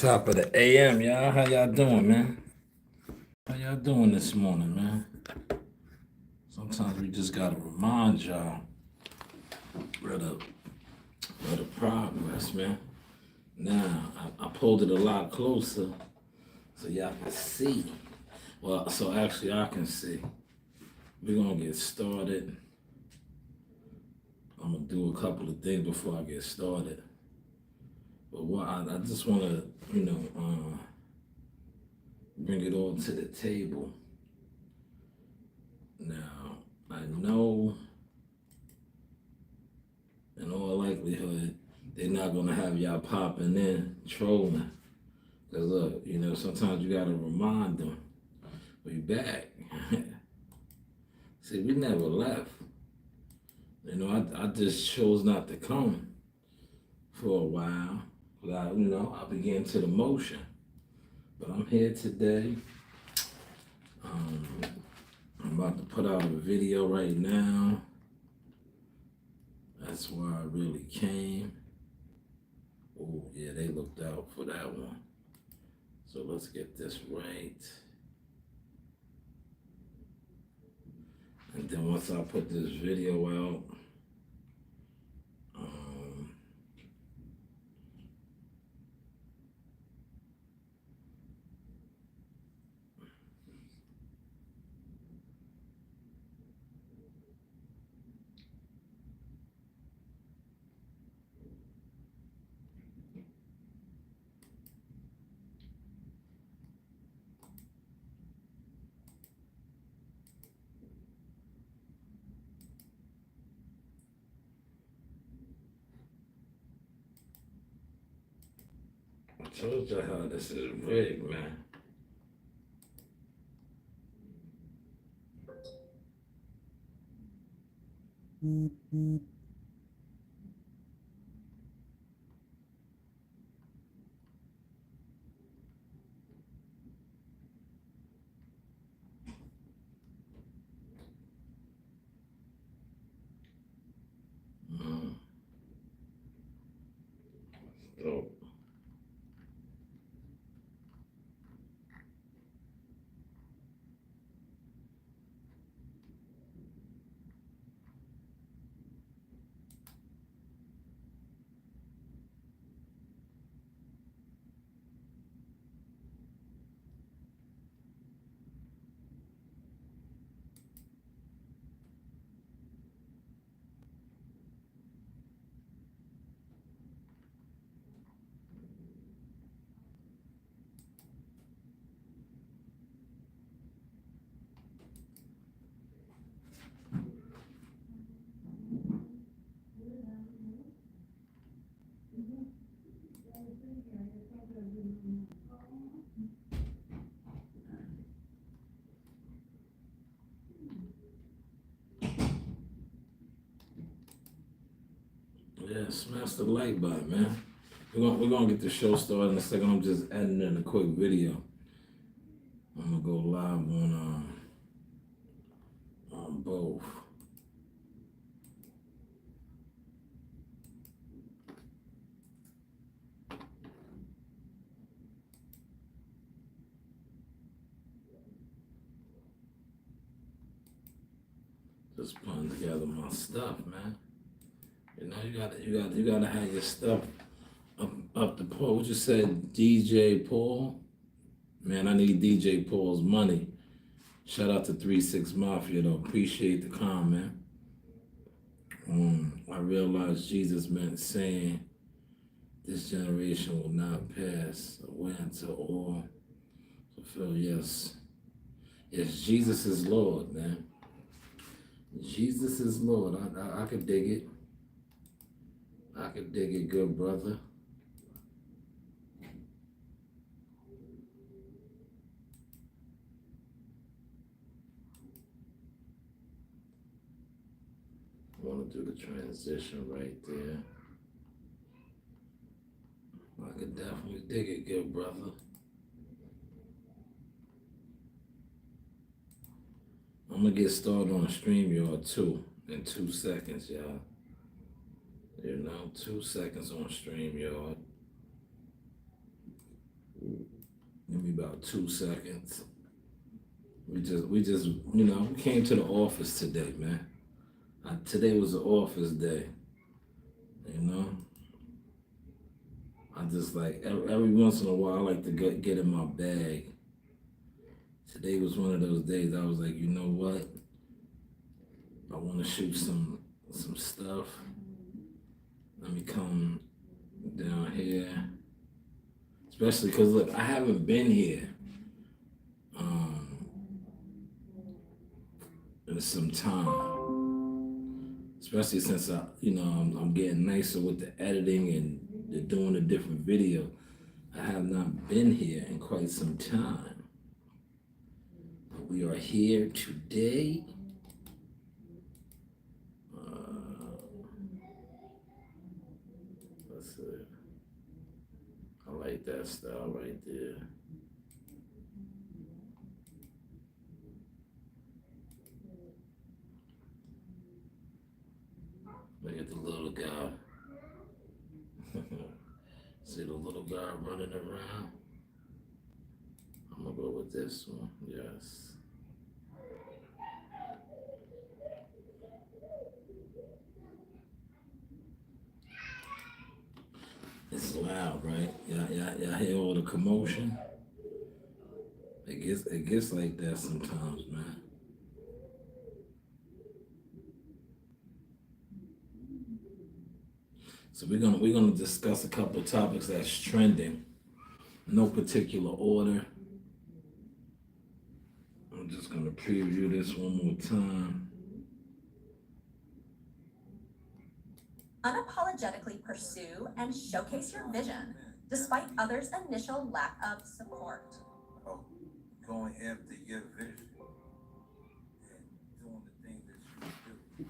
Top of the AM, y'all. How y'all doing, man? How y'all doing this morning, man? Sometimes we just gotta remind y'all of the progress, man. Now, I pulled it a lot closer so y'all can see. Well, so actually I can see. We're gonna get started. I'm gonna do a couple of things before I get started. But what I just wanna, bring it all to the table. Now, I know in all likelihood, they're not gonna have y'all popping in, trolling. Cause look, sometimes you gotta remind them, we back. See, we never left. I just chose not to come for a while. But I began to the motion. But I'm here today. I'm about to put out a video right now. That's why I really came. Oh, yeah, they looked out for that one. So let's get this right. And then once I put this video out, I told you how this is rigged, man. So yeah, smash the like button, man. We're gonna get the show started in a second. I'm just adding in a quick video. I'm gonna go live on both. Just putting together my stuff, man. You gotta have your stuff up the pole. What you said, DJ Paul? Man, I need DJ Paul's money. Shout out to 3-6 Mafia though. Appreciate the comment. I realized Jesus meant saying this generation will not pass away until all fulfill. Yes. Yes, Jesus is Lord, man. Jesus is Lord. I could dig it. I could dig it, good brother. I want to do the transition right there. I could definitely dig it, good brother. I'm gonna get started on StreamYard too in 2 seconds, y'all. 2 seconds on StreamYard. Give me about 2 seconds. We came to the office today, man. Today was an office day, you know. I just like every once in a while I like to get in my bag. Today was one of those days I was like, you know what? I want to shoot some stuff. Let me come down here, especially because look, I haven't been here um, in some time, especially since I'm getting nicer with the editing and doing a different video. I have not been here in quite some time, but we are here today. Let's see. I like that style right there. Look at the little guy. See the little guy running around? I'm gonna go with this one. Yes. It's loud, right? Y'all hear all the commotion? It gets like that sometimes, man. So we're gonna discuss a couple of topics that's trending. No particular order. I'm just gonna preview this one more time. Unapologetically pursue and showcase your vision, despite others' initial lack of support. Of going after your vision and doing the things that you do.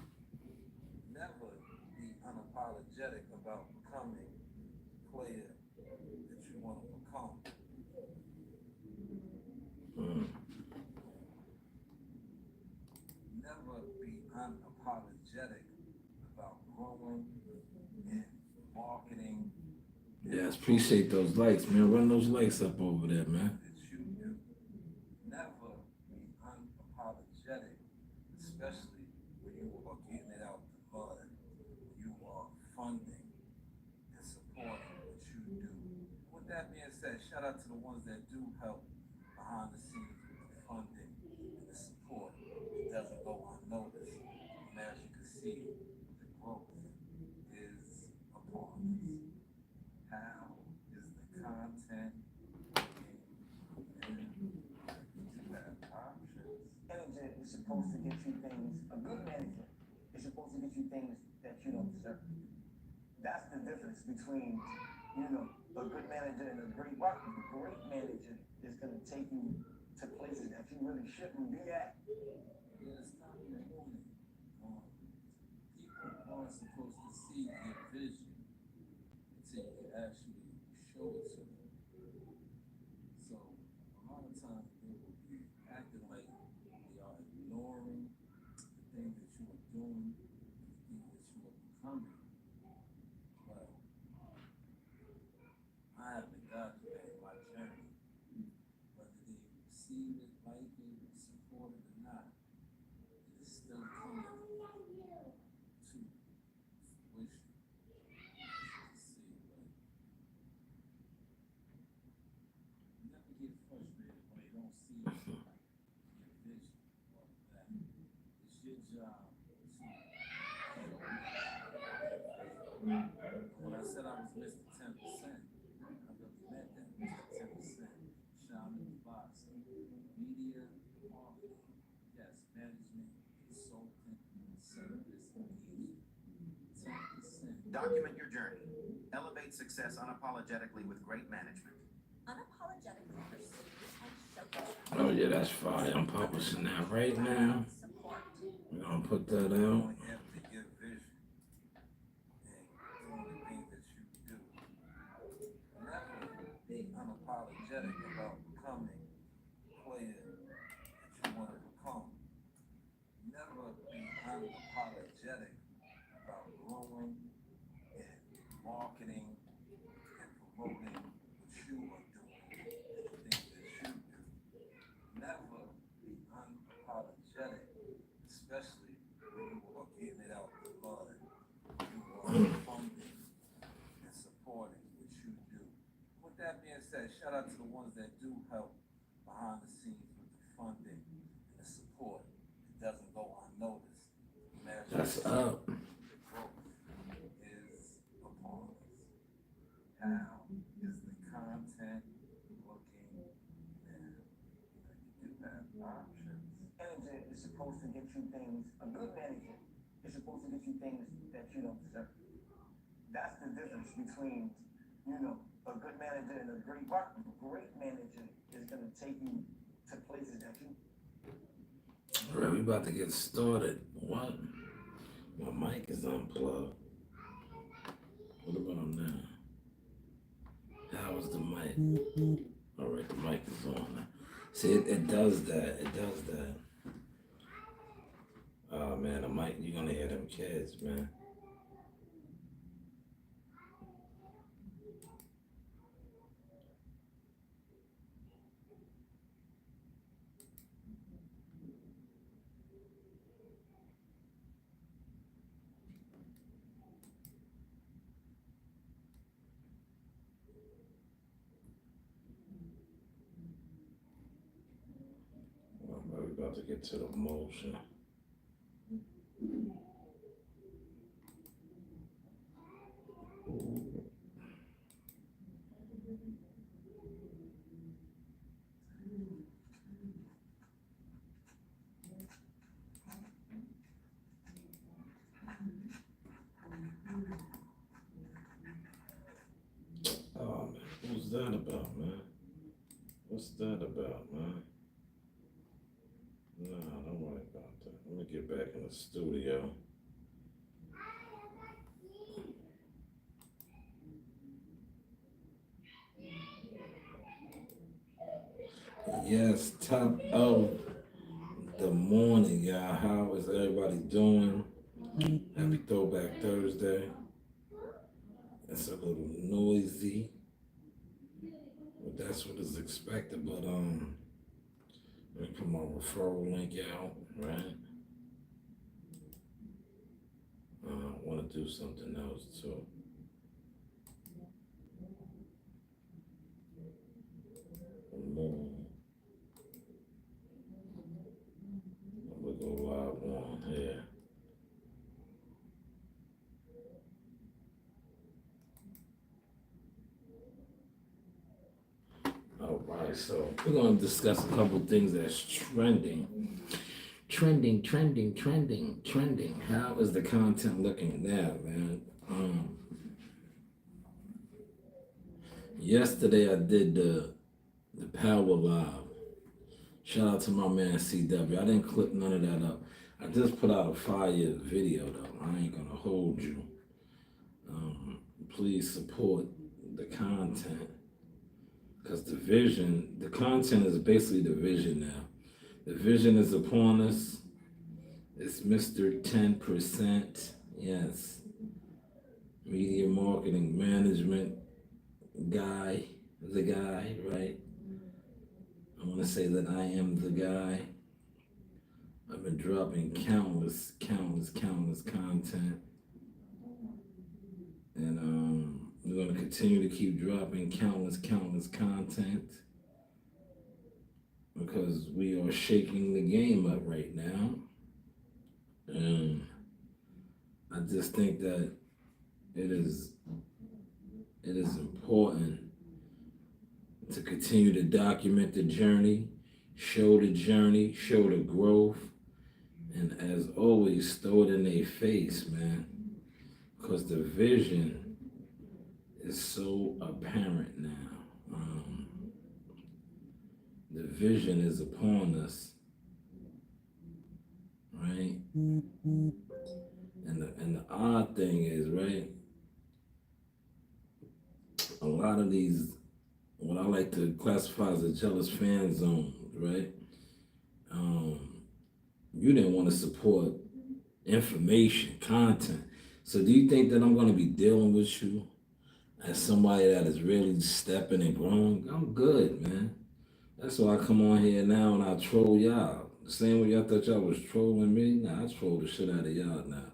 Never be unapologetic about becoming the player that you want to become. Never be unapologetic about growing and marketing. Yes, appreciate those likes, man. Run those likes up over there, man. That you do. Never be unapologetic, especially when you are getting it out the mud. You are funding and supporting what you do. With that being said, shout out to the ones that do help behind the scenes with the funding and the support. It doesn't go unnoticed. And as you can see, the growth is upon us. How is the content? You have options. Manager is supposed to get you things, a good manager is supposed to get you things that you don't deserve. That's the difference between, a good manager and a great worker. A great manager is going to take you to places that you really shouldn't be at. Yeah, it's not important. People aren't supposed to see your vision until you can actually show it to them. So a lot of times they will be acting like they are ignoring the things that you are doing, the things that you are becoming. But I have been God in my journey, whether they receive it, like it, support it or not, it is still coming to fruition. See, but never get frustrated when they don't see your vision or that. It's your job to show them. When I said I was Mr. 10%, I really meant that. Mr. 10%. Sean in the box. Media, marketing, yes, management, consulting, service, engagement. 10%. Document your journey. Elevate success unapologetically with great management. Unapologetically pursue and showcase Oh yeah, that's fire. I'm publishing that right now. support. We're gonna put that out. Going after your vision and doing the things that you do. Never be unapologetic about becoming the player that you want to become. Never be unapologetic about growing and marketing and promoting what you are doing. shout out to the ones that do help behind the scenes with the funding and the support. It doesn't go unnoticed. That's up. The growth is upon us. How is the content looking now? You do have options. Manager is supposed to get you things, a good manager is supposed to get you things that you don't deserve. That's the difference between, a good manager and a great partner. A great manager is going to take you to places that you. Alright, we about to get started. What? My mic is unplugged. What about now? How is the mic? Alright, the mic is on now. See, it does that. It does that. Oh man, the mic, you're gonna hear them kids, man. Well, we're about to get to the motion. Oh man, what's that about, man? What's that about, man? Nah, don't worry about that. Let me get back in the studio. Yes, top of the morning, y'all. How is everybody doing? Happy Throwback Thursday. It's a little noisy, but that's what is expected. But let me put my referral link out, right? I want to do something else too. I'm gonna go live on here. All right, so we're gonna discuss a couple things that's trending. Trending. How is the content looking now, man? Yesterday I did the Power Live. Shout out to my man CW. I didn't clip none of that up. I just put out a fire video though. I ain't gonna hold you. Please support the content. Because the content is basically the vision now. The vision is upon us. It's Mr. 10%. Yes. Media marketing management guy. The guy, right? I want to say that I am the guy. I've been dropping countless content. And we're going to continue to keep dropping countless content because we are shaking the game up right now. And I just think that it is important to continue to document the journey, show the growth, and as always, throw it in their face, man. Because the vision is so apparent now. The vision is upon us, right? And the odd thing is, right, a lot of these, what I like to classify as a jealous fan zone, right? You didn't want to support information, content. So do you think that I'm going to be dealing with you as somebody that is really stepping and growing? I'm good, man. That's why I come on here now and I troll y'all. The same way y'all thought y'all was trolling me. Nah, I troll the shit out of y'all now.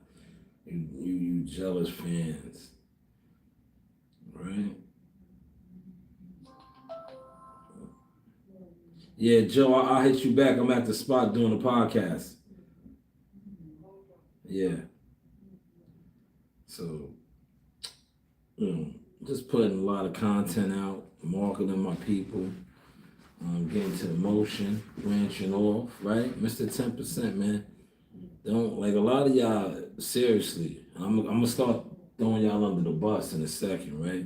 You jealous fans, right? Yeah, Joe, I'll hit you back. I'm at the spot doing the podcast. Yeah. So, just putting a lot of content out, marketing my people, getting to motion, branching off, right? Mr. 10%, man. Don't, like, a lot of y'all, seriously, I'm gonna start throwing y'all under the bus in a second, right?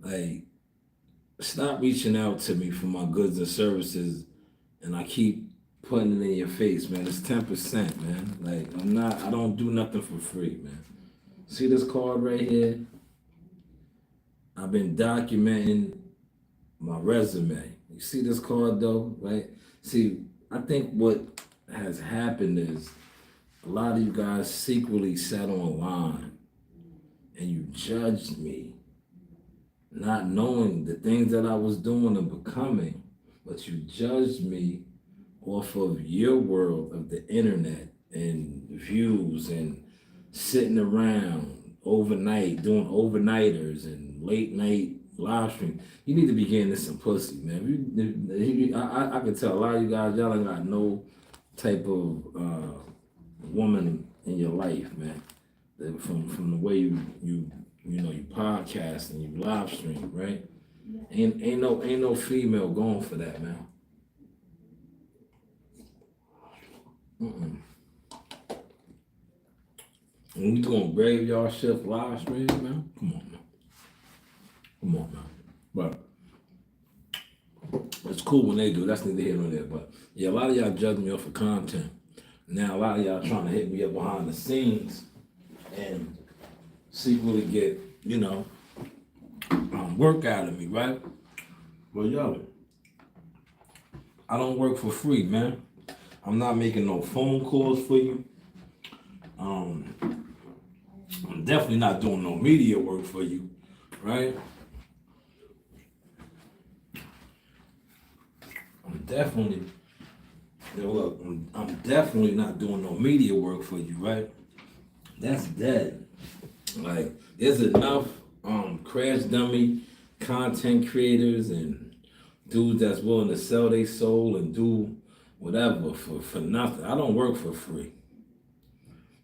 Like, stop reaching out to me for my goods and services, and I keep putting it in your face, man. It's 10%, man. Like, I don't do nothing for free, man. See this card right here? I've been documenting my resume. You see this card though, right? See, I think what has happened is a lot of you guys secretly sat online and you judged me, not knowing the things that I was doing and becoming, but you judged me off of your world of the internet and views and sitting around overnight doing overnighters and late night live stream. You need to be getting this some pussy, man. I can tell a lot of you guys, y'all ain't got no type of woman in your life, man. From the way you podcast and you live stream, right? Ain't no female going for that, man. When we doing graveyard shift live stream, man, come on, man. But it's cool when they do. That's neither here nor there. But yeah, a lot of y'all judge me off of content. Now a lot of y'all trying to hit me up behind the scenes and secretly get, work out of me, right? Well, yo, I don't work for free, man. I'm not making no phone calls for you. I'm definitely not doing no media work for you, right? I'm definitely not doing no media work for you, right? That's dead. Like, there's enough crash dummy content creators and dudes that's willing to sell their soul and do whatever for nothing. I don't work for free,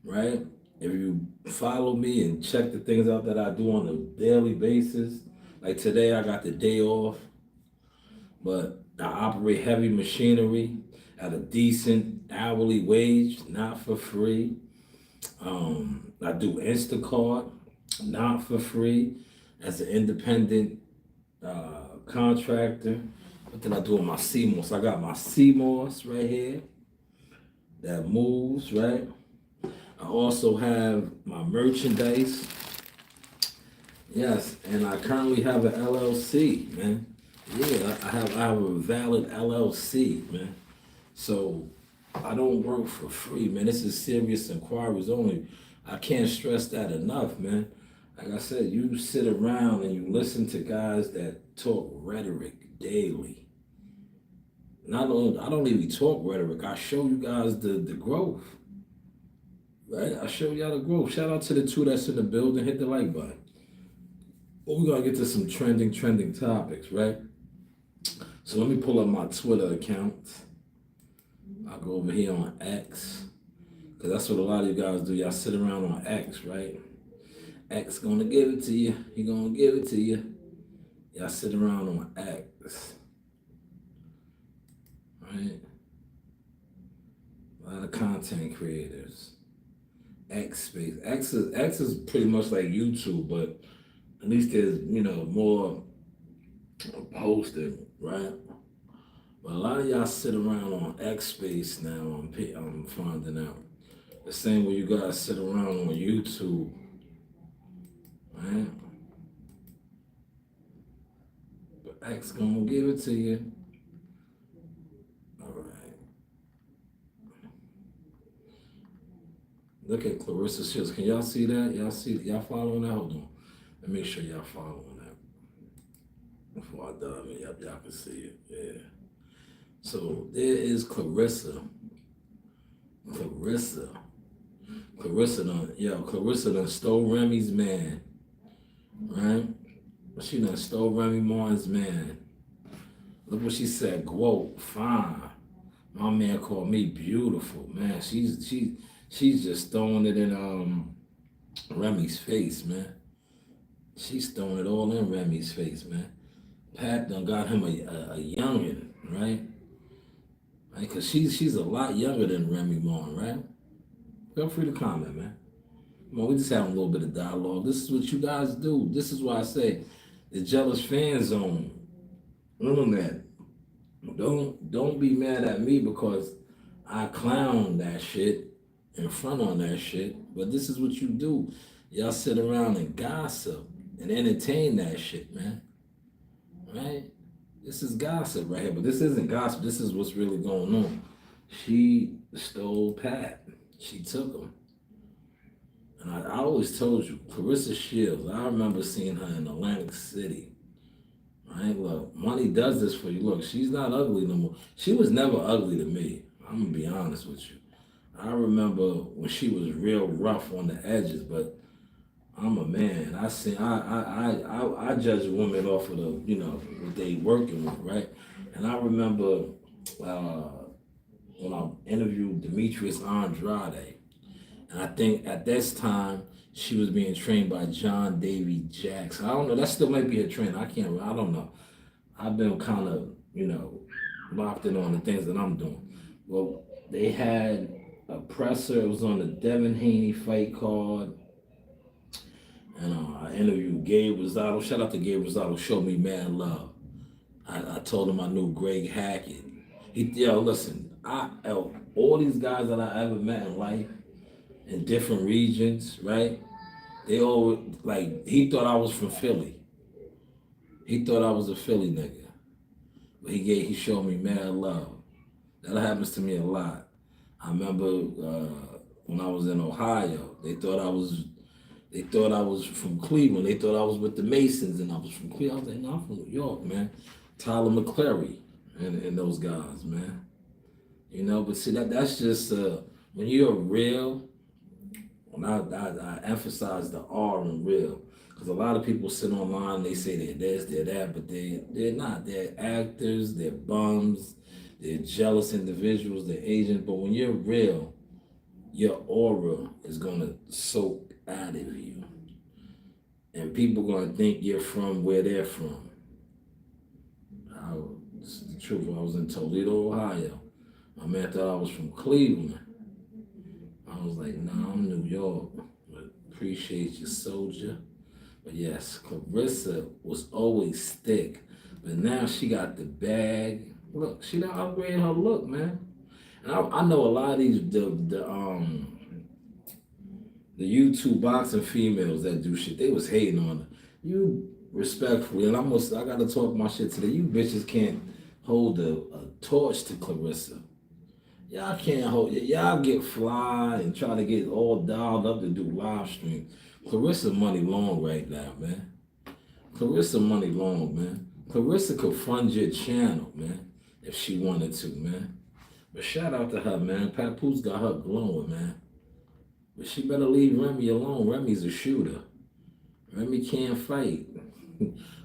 right? If you follow me and check the things out that I do on a daily basis, like today I got the day off, but I operate heavy machinery at a decent hourly wage, not for free. I do Instacart, not for free, as an independent contractor. What did I do with my CMOS? I got my CMOS right here that moves, right? I also have my merchandise. Yes, and I currently have an LLC, man. Yeah, I have a valid LLC, man. So I don't work for free, man. This is serious inquiries only. I can't stress that enough, man. Like I said, you sit around and you listen to guys that talk rhetoric daily. I don't even talk rhetoric. I show you guys the growth. Right? I show y'all the growth. Shout out to the two that's in the building. Hit the like button. Well, we're gonna get to some trending topics, right? So let me pull up my Twitter account. I'll go over here on X, because that's what a lot of you guys do. Y'all sit around on X, right? X gonna give it to you. He gonna give it to you. Y'all sit around on X, right? A lot of content creators. X space. X is pretty much like YouTube, but at least there's more posting, right? But a lot of y'all sit around on X space now. I'm finding out the same way you guys sit around on YouTube, right? But X gonna give it to you. All right. Look at Clarissa Shields. Can y'all see that? Y'all following that? Hold on. Let me make sure y'all following that. Before I dive in, y'all can see it. Yeah. So there is Clarissa. Clarissa done stole Remy's man. Right? She done stole Remy Martin's man. Look what she said. Quote, fine. My man called me beautiful, man. She's just throwing it in Remy's face, man. She's throwing it all in Remy's face, man. Pat done got him a youngin, right? Right? Cause she's a lot younger than Remy Martin, right? Feel free to comment, man. Come on, we just having a little bit of dialogue. This is what you guys do. This is why I say the jealous fan zone. Internet. Don't be mad at me because I clown that shit in front on that shit. But this is what you do. Y'all sit around and gossip and entertain that shit, man. Right? This is gossip right here, but this isn't gossip. This is what's really going on. She stole Pat. She took him. And I always told you, Clarissa Shields, I remember seeing her in Atlantic City. Right? Look, money does this for you. Look, she's not ugly no more. She was never ugly to me. I'm going to be honest with you. I remember when she was real rough on the edges, but I'm a man. I judge women off of the, what they working with, right? And I remember when I interviewed Demetrius Andrade, and I think at this time she was being trained by John Davy Jackson. I don't know. That still might be her trainer. I don't know. I've been kind of, locked in on the things that I'm doing. Well, they had a presser. It was on the Devin Haney fight card. And I interviewed Gabe Rosado. Shout out to Gabe Rosado. Showed me mad love. I told him I knew Greg Hackett. Listen. All these guys that I ever met in life, in different regions, right? They all he thought I was from Philly. He thought I was a Philly nigga. But he showed me mad love. That happens to me a lot. I remember when I was in Ohio, they thought I was from Cleveland. They thought I was with the Masons and I was from Cleveland. I was like, no, I'm from New York, man. Tyler McClary and those guys, man. But see, that's just, when you're real, when I emphasize the R in real, because a lot of people sit online, they say they're this, they're that, but they're not. They're actors, they're bums, they're jealous individuals, they're agents. But when you're real, your aura is going to soak out of you. And people going to think you're from where they're from. This is the truth. I was in Toledo, Ohio. My man thought I was from Cleveland. I was like, nah, I'm New York. But appreciate you, soldier. But yes, Clarissa was always thick. But now she got the bag. Look, she done upgraded her look, man. And I know a lot of these the YouTube boxing females that do shit, they was hating on her. You respectfully, and I gotta talk my shit today. You bitches can't hold a torch to Clarissa. Y'all can't hold it. Y'all get fly and try to get all dialed up to do live streams. Clarissa money long right now, man. Clarissa money long, man. Clarissa could fund your channel, man, if she wanted to, man. But shout out to her, man. Papoose got her glowing, man. But she better leave Remy alone. Remy's a shooter. Remy can't fight.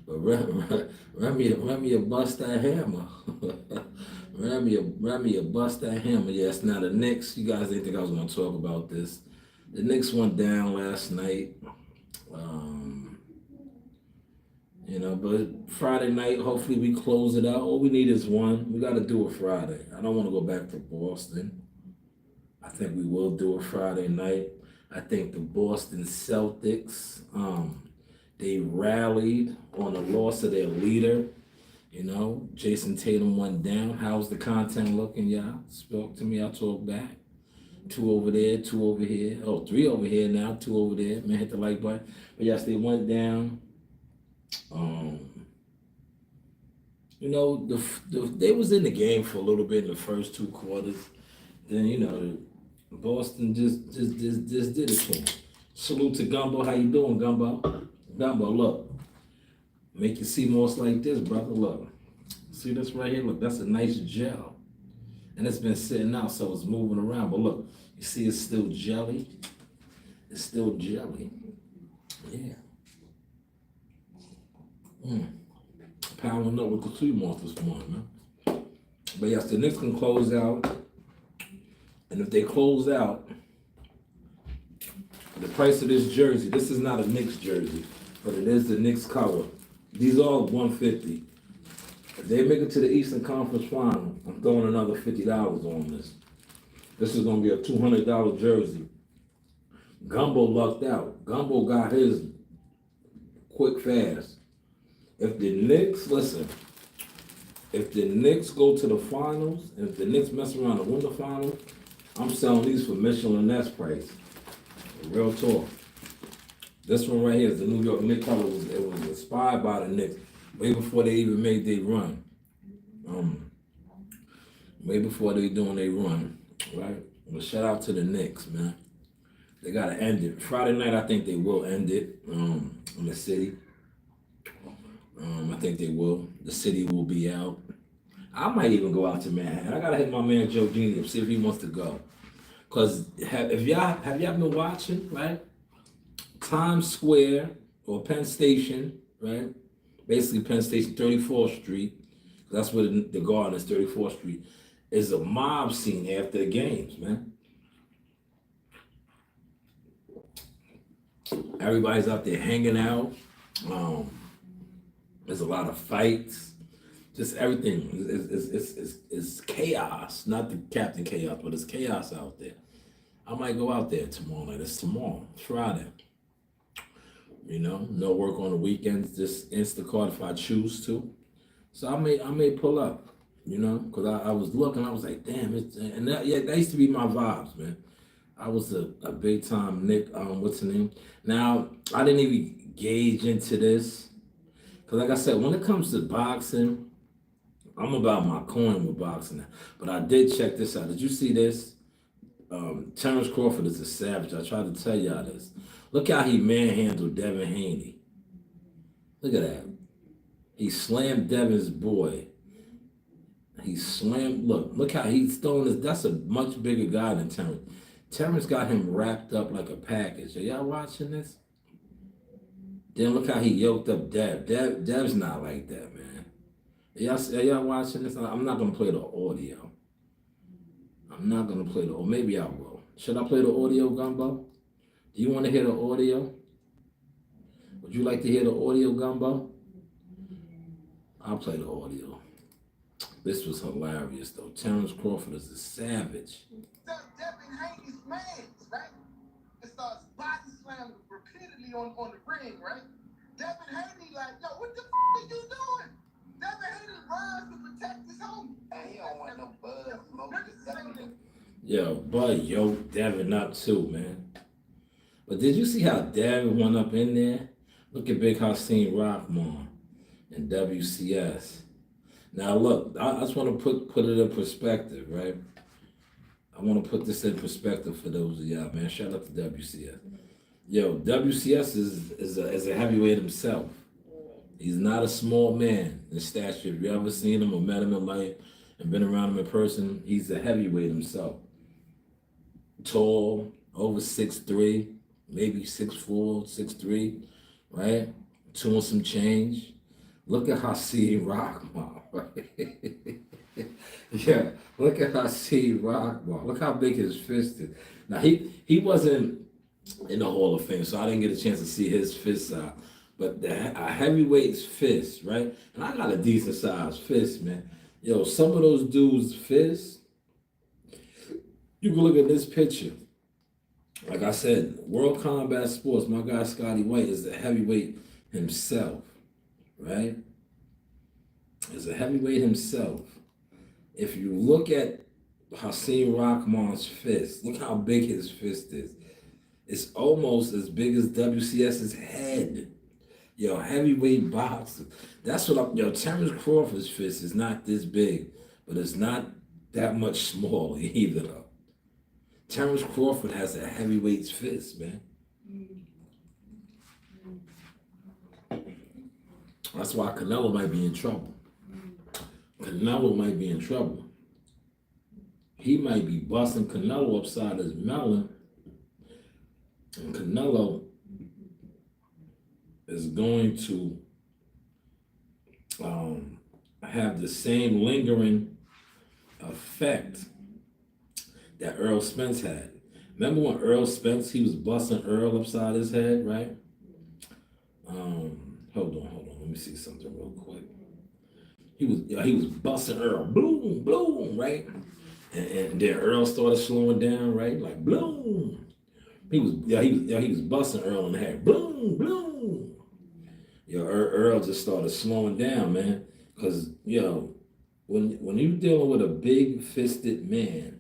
But Remy will bust that hammer. Remy will bust that hammer. Yes, now the Knicks, you guys didn't think I was going to talk about this. The Knicks went down last night. But Friday night, hopefully we close it out. All we need is one. We got to do it Friday. I don't want to go back to Boston. I think we will do it Friday night. I think the Boston Celtics, they rallied on the loss of their leader. Jason Tatum went down. How's the content looking, y'all? Spoke to me, I'll talk back. 2 over there, 2 over here. Oh, 3 over here now, 2 over there. Man, hit the like button. But yes, they went down. They was in the game for a little bit in the first 2 quarters. Then, Boston just did it to him. Salute to Gumbo. How you doing, Gumbo? Gumbo, look. Make you see more like this, brother. Look. See this right here? Look, that's a nice gel. And it's been sitting out, so it's moving around. But look, you see it's still jelly? It's still jelly. Yeah. piling up with the sea moss this morning, man. But yes, the Knicks can close out. And if they close out, the price of this jersey, this is not a Knicks jersey, but it is the Knicks color. These are all 150. If they make it to the Eastern Conference Final, I'm throwing another $50 on this. This is gonna be a $200 jersey. Gumbo lucked out. Gumbo got his quick fast. If the Knicks, listen, if the Knicks go to the finals, and if the Knicks mess around and win the finals, I'm selling these for Michelin Ness price. Real talk. This one right here is the New York Knicks color. It was inspired by the Knicks way before they even made their run. Way before they doing their run, right? But shout out to the Knicks, man. They gotta end it. Friday night, I think they will end it in the city. I think they will. The city will be out. I might even go out to Manhattan. I gotta hit my man Joe Genie up, see if he wants to go. Cause have y'all been watching, right? Times Square or Penn Station, right? Basically Penn Station, 34th Street. That's where the Garden is, 34th Street. Is a mob scene after the games, man. Everybody's out there hanging out. There's a lot of fights. Just everything is chaos. Not the Captain Chaos, but it's chaos out there. I might go out there tomorrow night. It's tomorrow, it's Friday. You know, no work on the weekends. Just Instacart if I choose to. So I may pull up. You know, because I was looking. I was like, damn, that used to be my vibes, man. I was a big time Nick. What's the name? Now I didn't even gauge into this. Because like I said, when it comes to boxing, I'm about my coin with boxing now. But I did check this out. Did you see this? Terrence Crawford is a savage. I tried to tell y'all this. Look how he manhandled Devin Haney. Look at that. He slammed Devin's boy. He slammed, look how he's throwing this. That's a much bigger guy than Terrence. Terrence got him wrapped up like a package. Are y'all watching this? Then look how he yoked up Dev. Dev's not like that, man. Are y'all watching this? I'm not gonna play the audio. Or maybe I will. Should I play the audio, Gumbo? Do you want to hear the audio? Would you like to hear the audio, Gumbo? I'll play the audio. This was hilarious, though. Terrence Crawford is a savage. Devin Haney's mans, right? It starts body slamming repeatedly on the ring, right? Devin Haney like, yo, what the are you doing? Devin Haney runs to protect his homie. And he don't want no buzz. Yo, Bud yoked Devin up too, man. But did you see how Devin went up in there? Look at Big Hassan Rockmore and WCS. Now look, I just want to put it in perspective, right? I want to put this in perspective for those of y'all, man. Shout out to WCS. Yo, WCS is a heavyweight himself. He's not a small man in stature. If you ever seen him or met him in life and been around him in person, he's a heavyweight himself. Tall, over 6'3", maybe 6'4", 6'3", right? 2 and some change. Look at Hassan Rockmore, right? Yeah, look at Hassan Rockmore. Look how big his fist is. Now, he wasn't in the Hall of Fame, so I didn't get a chance to see his fist out. But a heavyweight's fist, right? And I got a decent sized fist, man. Yo, some of those dudes' fists, you can look at this picture. Like I said, World Combat Sports, my guy Scotty White is a heavyweight himself, right? Is a heavyweight himself. If you look at Hassan Rockmore's fist, look how big his fist is. It's almost as big as WCS's head. Yo, heavyweight boxer. That's what Terrence Crawford's fist is not this big, but it's not that much smaller either, though. Terrence Crawford has a heavyweight's fist, man. That's why Canelo might be in trouble. Canelo might be in trouble. He might be busting Canelo upside his melon. And Canelo is going to have the same lingering effect that Earl Spence had. Remember when Earl Spence, he was busting Earl upside his head, right? Hold on. Let me see something real quick. He was busting Earl, boom, boom, right? And then Earl started slowing down, right? Like boom. He was busting Earl in the head, boom, boom. Earl just started slowing down, man. Cause when you're dealing with a big fisted man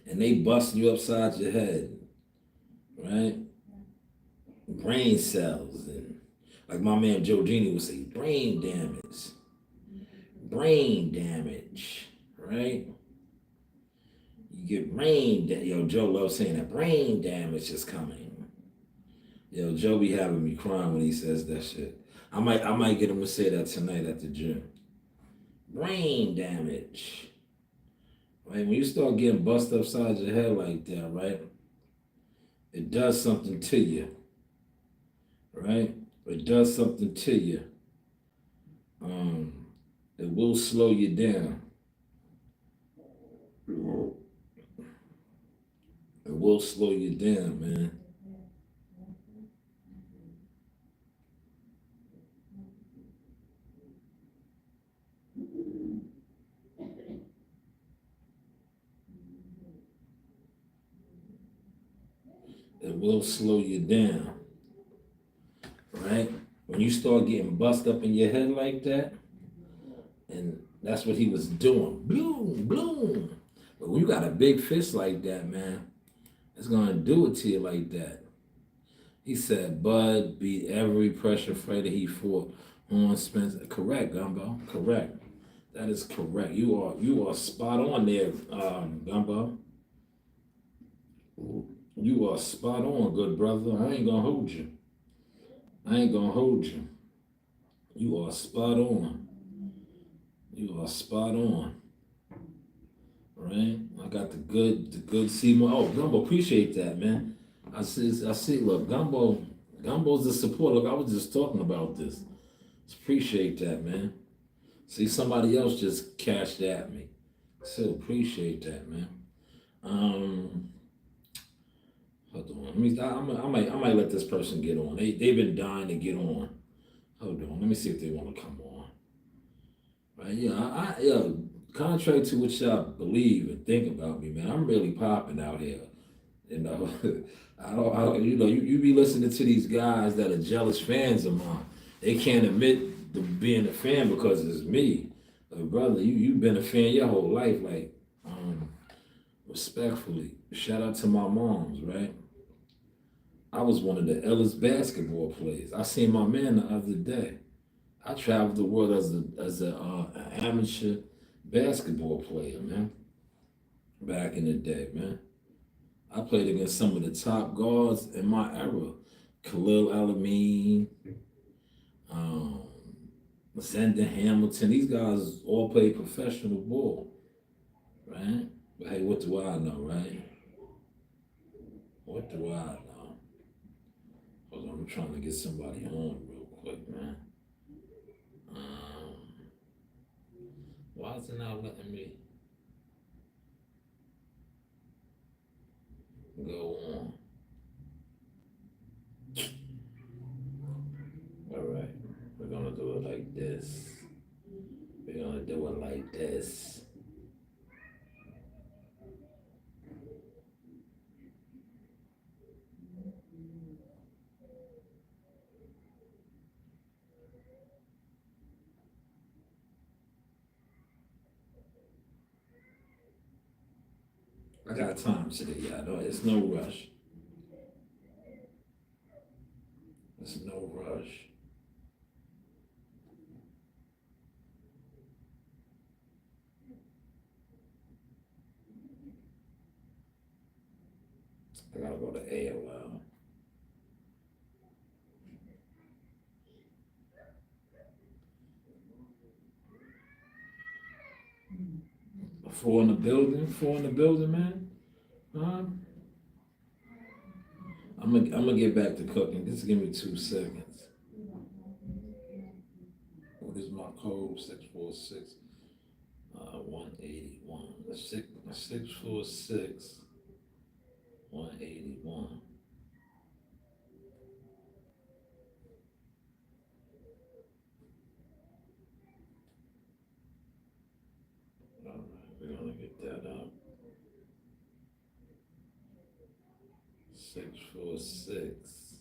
and they busting you upside your head, right? Brain cells and like my man Joe Genie would say, brain damage, right? You get brain damage. Joe loves saying that brain damage is coming. Joe be having me crying when he says that shit. I might get him to say that tonight at the gym. Brain damage. Right? When you start getting busted upside your head like that, right? It does something to you. Right? It does something to you. It will slow you down. It will slow you down, man. It will slow you down. Right? When you start getting bust up in your head like that, and that's what he was doing. Bloom, bloom. But when you got a big fist like that, man, it's gonna do it to you like that. He said Bud beat every pressure fighter he fought on Spence. Correct, Gumbo. Correct. That is correct. You are spot on there, Gumbo. You are spot on, good brother. I ain't gonna hold you. You are spot on. You are spot on. Right? I got the good Seymour. Oh, Gumbo, appreciate that, man. I see, look, Gumbo's the support. Look, I was just talking about this. Appreciate that, man. See, somebody else just cashed at me. So appreciate that, man. Hold on. I might let this person get on. They've been dying to get on. Hold on. Let me see if they want to come on. Right? Contrary to what y'all believe and think about me, man, I'm really popping out here. You know, I don't. You be listening to these guys that are jealous fans of mine. They can't admit to being a fan because it's me. But brother, you've been a fan your whole life. Like, respectfully, shout out to my moms, right? I was one of the illest basketball players. I seen my man the other day. I traveled the world as an amateur basketball player, man. Back in the day, man. I played against some of the top guards in my era. Khalil Alameen, Zenda Hamilton. These guys all played professional ball, right? But hey, what do I know, right? What do I know? Hold on, I'm trying to get somebody on real quick, man. Why is it not letting me go on? All right, we're gonna do it like this. We're gonna do it like this. I got time today, y'all. It's no rush. It's no rush. I gotta go to AOL. Four in the building, man. I'm gonna get back to cooking. Just give me 2 seconds. What is my code 646 181. 646 181. All right, we're gonna get that up. 646.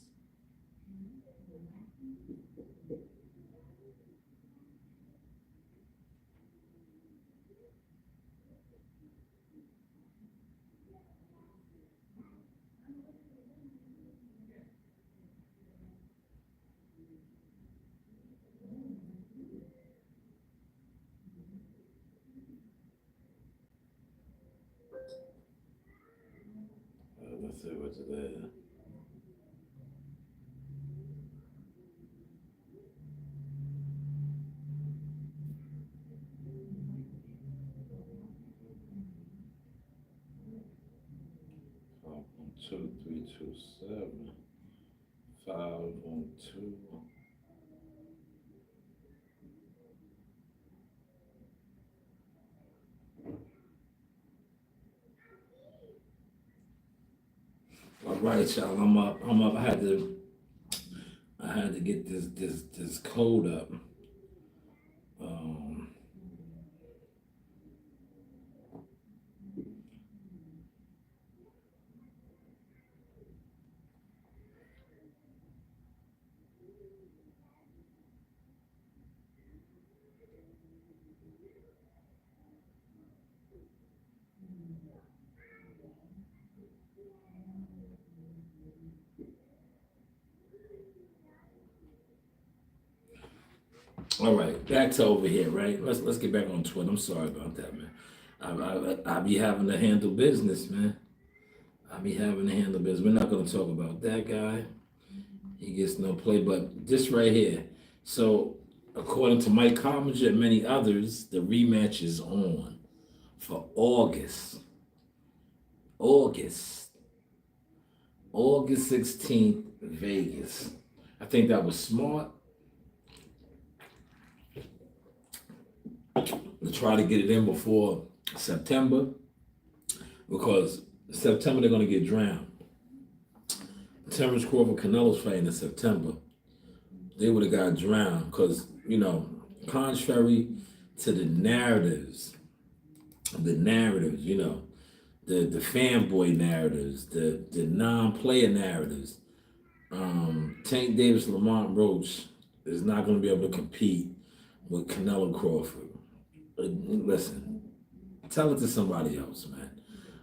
Let's see what's there. Five 2 3 2 7 512. All right, y'all. I'm up. I had to get this code up. Um, all right, back to over here, right? Let's get back on Twitter. I'm sorry about that, man. I be having to handle business, man. I be having to handle business. We're not gonna talk about that guy. He gets no play, but this right here. So, according to Mike Coppinger and many others, the rematch is on for August. August. August 16th, Vegas. I think that was smart to try to get it in before September, because September they're going to get drowned. Terrence Crawford, Canelo's fighting in September. They would have got drowned because, contrary to the narratives, the fanboy narratives, the non-player narratives, Tank Davis, Lamont Roach is not going to be able to compete with Canelo Crawford. Listen, tell it to somebody else, man.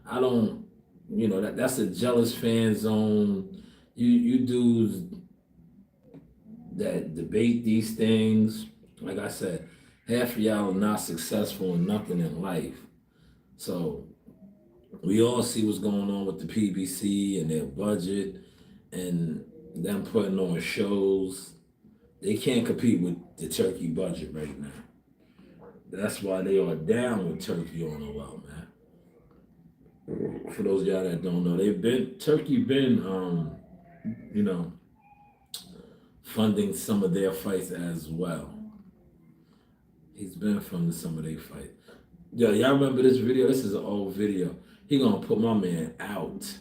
I don't, that's a jealous fan zone. You dudes that debate these things, like I said, half of y'all are not successful in nothing in life. So we all see what's going on with the PBC and their budget and them putting on shows. They can't compete with the Turkey budget right now. That's why they are down with Turkey on the low, man. For those of y'all that don't know, Turkey been funding some of their fights as well. He's been funding some of their fights. Yo, y'all remember this video? This is an old video. He gonna put my man out.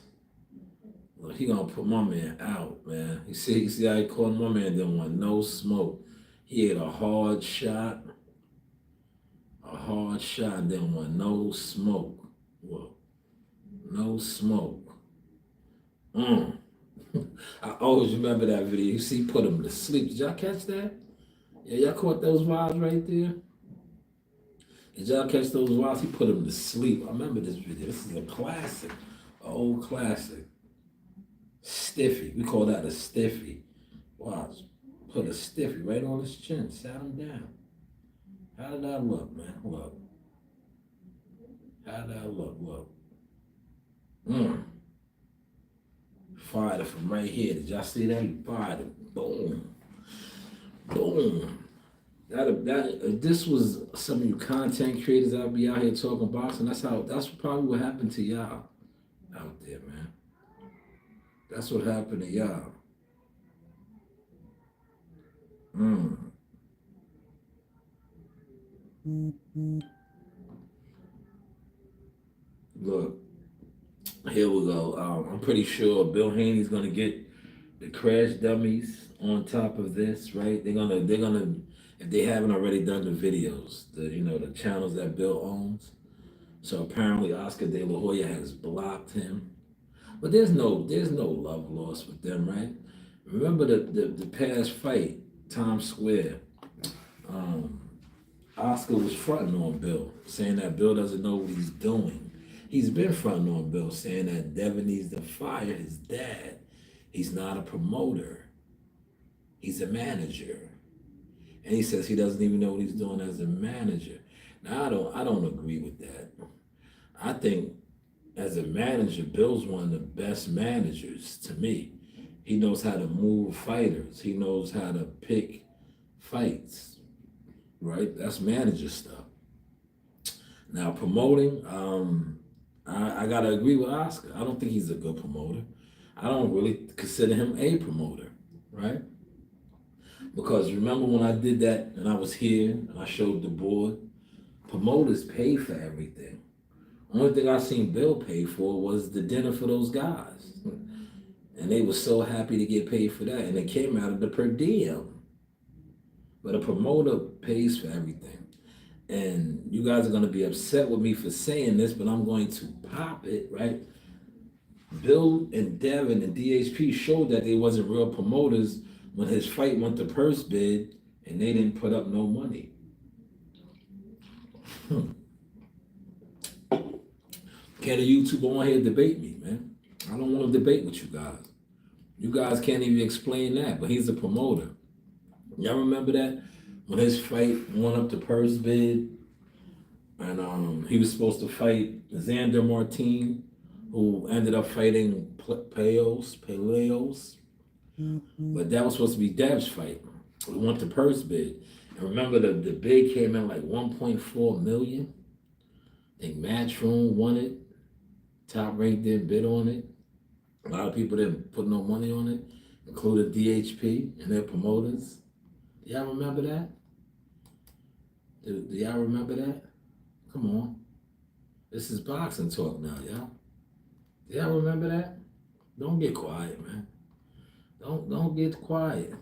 Look, he gonna put my man out, man. You see how he called my man didn't want no smoke. He had a hard shot, and didn't want no smoke. Whoa, no smoke. I always remember that video. You see, put him to sleep. Did y'all catch that? Yeah, y'all caught those vibes right there? Did y'all catch those vibes? He put him to sleep. I remember this video. This is a classic, an old classic. Stiffy. We call that a stiffy. Watch. Put a stiffy right on his chin. Sat him down. How did that look, man? Look. How did that look? Look. Fired it from right here. Did y'all see that? He fired it. Boom. Boom. If this was some of you content creators that would be out here talking boxing, that's probably what happened to y'all out there, man. That's what happened to y'all. Look, here we go. I'm pretty sure Bill Haney's gonna get the crash dummies on top of this, right? They're gonna if they haven't already done the videos, the channels that Bill owns. So apparently Oscar De La Hoya has blocked him. But there's no love lost with them, right? Remember the past fight, Times Square. Um, Oscar was fronting on Bill, saying that Bill doesn't know what he's doing. He's been fronting on Bill, saying that Devin needs to fire his dad. He's not a promoter. He's a manager. And he says he doesn't even know what he's doing as a manager. Now I don't agree with that. I think as a manager, Bill's one of the best managers to me. He knows how to move fighters. He knows how to pick fights, right? That's manager stuff. Now promoting, I gotta agree with Oscar. I don't think he's a good promoter. I don't really consider him a promoter, right? Because remember when I did that and I was here and I showed the board, promoters pay for everything. Only thing I seen Bill pay for was the dinner for those guys. And they were so happy to get paid for that. And it came out of the per diem. But a promoter pays for everything. And you guys are going to be upset with me for saying this, but I'm going to pop it, right? Bill and Devin and DHP showed that they wasn't real promoters when his fight went to purse bid and they didn't put up no money. Can a YouTuber on here debate me, man? I don't want to debate with you guys. You guys can't even explain that, but he's a promoter. Y'all remember that? When his fight went up to purse bid, and he was supposed to fight Xander Martin, who ended up fighting Peleos. But that was supposed to be Dev's fight. We went to purse bid. And remember the bid came in like 1.4 million. I think Matchroom won it. Top Rank didn't bid on it. A lot of people didn't put no money on it, including DHP and their promoters. Do y'all remember that? Do y'all remember that? Come on. This is boxing talk now, y'all. Do y'all remember that? Don't get quiet, man. Don't get quiet.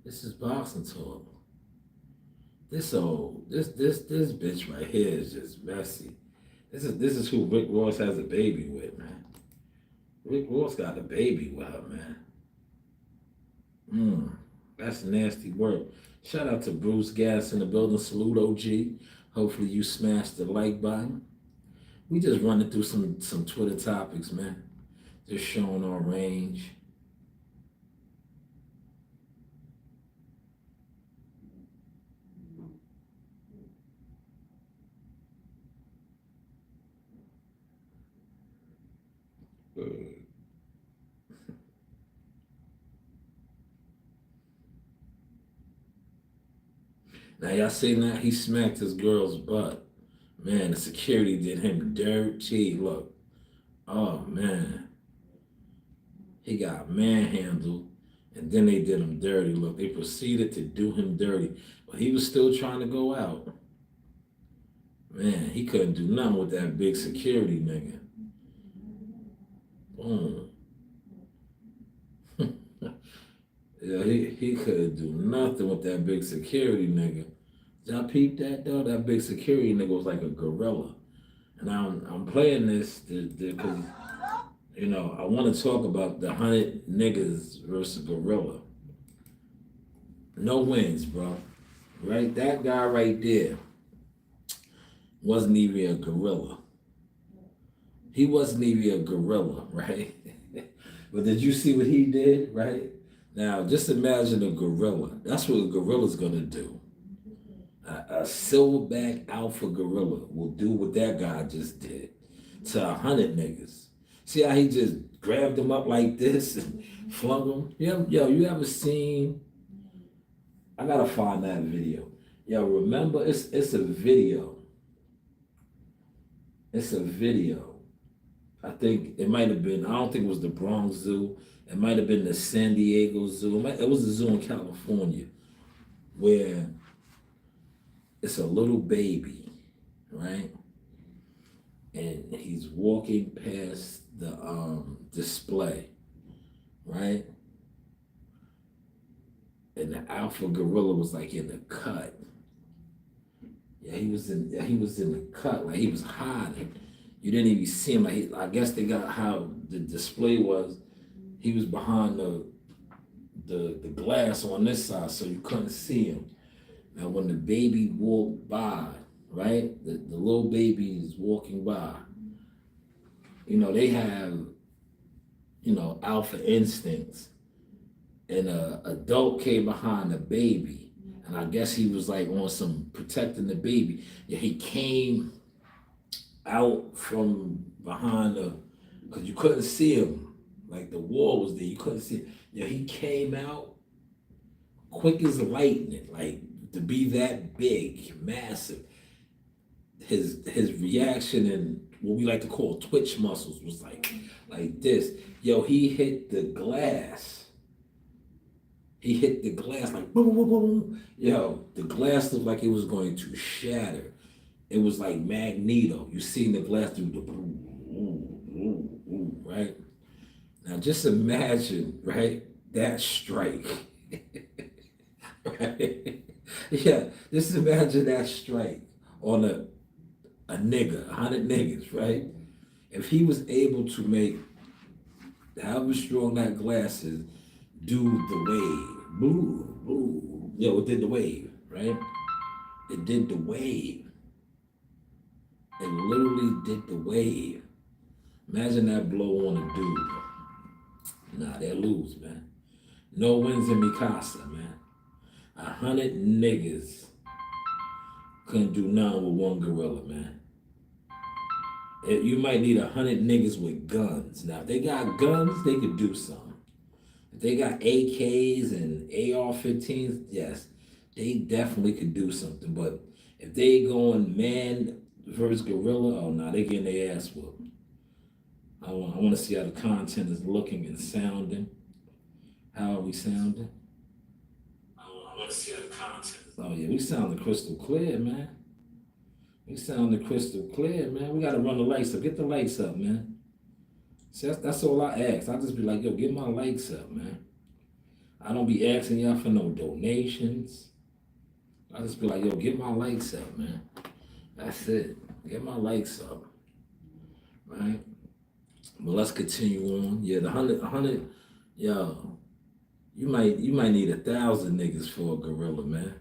This is boxing talk. This bitch right here is just messy. This is who Rick Ross has a baby with, man. Rick Ross got a baby with her, man. That's nasty work. Shout out to Bruce Gas in the building. Salute OG. Hopefully you smashed the like button. We just running through some Twitter topics, man. Just showing our range. Now y'all seen that? He smacked his girl's butt. Man, the security did him dirty. Look. Oh man. He got manhandled and then they did him dirty. Look, they proceeded to do him dirty. But he was still trying to go out. Man, he couldn't do nothing with that big security nigga. Boom. Yeah, he couldn't do nothing with that big security nigga. Y'all peep that though? That big security nigga was like a gorilla. And I'm playing this because, I want to talk about the 100 niggas versus gorilla. No wins, bro. Right? That guy right there wasn't even a gorilla. He wasn't even a gorilla, right? But did you see what he did, right? Now, just imagine a gorilla. That's what a gorilla's going to do. A silverback alpha gorilla will do what that guy just did to 100 niggas. See how he just grabbed him up like this and flung him? You ever seen... I got to find that video. Yo, remember, it's a video. It's a video. I think it might have been, I don't think it was the Bronx Zoo. It might have been the San Diego Zoo. It was a zoo in California where it's a little baby, right? And he's walking past the display, right? And the alpha gorilla was like in the cut. Yeah, he was in the cut, like he was hiding. You didn't even see him. Like I guess they got how the display was. He was behind the glass on this side, so you couldn't see him. Now when the baby walked by, right? The little baby is walking by. You know, they have, you know, alpha instincts. And a adult came behind the baby. And I guess he was like on some protecting the baby. Yeah, he came out from behind the, because you couldn't see him. Like the wall was there, you couldn't see him. Yeah, he came out quick as lightning, like to be that big, massive. His reaction and what we like to call twitch muscles was like this. Yo, he hit the glass. He hit the glass like boom, boom, boom, boom. Yo, the glass looked like it was going to shatter. It was like Magneto. You seen the glass through the boom, boom, boom, boom, right? Now just imagine, right, that strike. Right? Yeah, just imagine that strike on a nigga, 100 niggas, right? If he was able to make however strong that glass is do the wave, boo, boo, yo, it did the wave, right? It did the wave. It literally did the wave. Imagine that blow on a dude. Nah, they lose, man. No wins in Mikasa, man. 100 niggas couldn't do nothing with one gorilla, man. You might need 100 niggas with guns. Now, if they got guns, they could do something. If they got AKs and AR-15s, yes, they definitely could do something. But if they going man versus gorilla, oh no, they getting their ass whooped. I want to see how the content is looking and sounding. How are we sounding? I want to see how the content is. Oh yeah, we sounding crystal clear, man. We sounding crystal clear, man. We got to run the lights up. Get the lights up, man. See, that's all I ask. I just be like, yo, get my lights up, man. I don't be asking y'all for no donations. I just be like, yo, get my lights up, man. That's it. Get my lights up, right? But let's continue on. Yeah, the hundred, yo, you might need 1,000 niggas for a gorilla, man.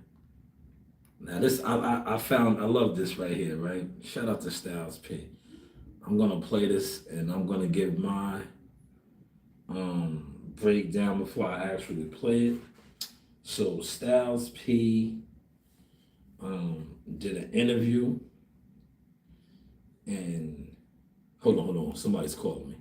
Now this, I found, I love this right here, right? Shout out to Styles P. I'm gonna play this and I'm gonna give my breakdown before I actually play it. So Styles P did an interview and hold on, somebody's calling me.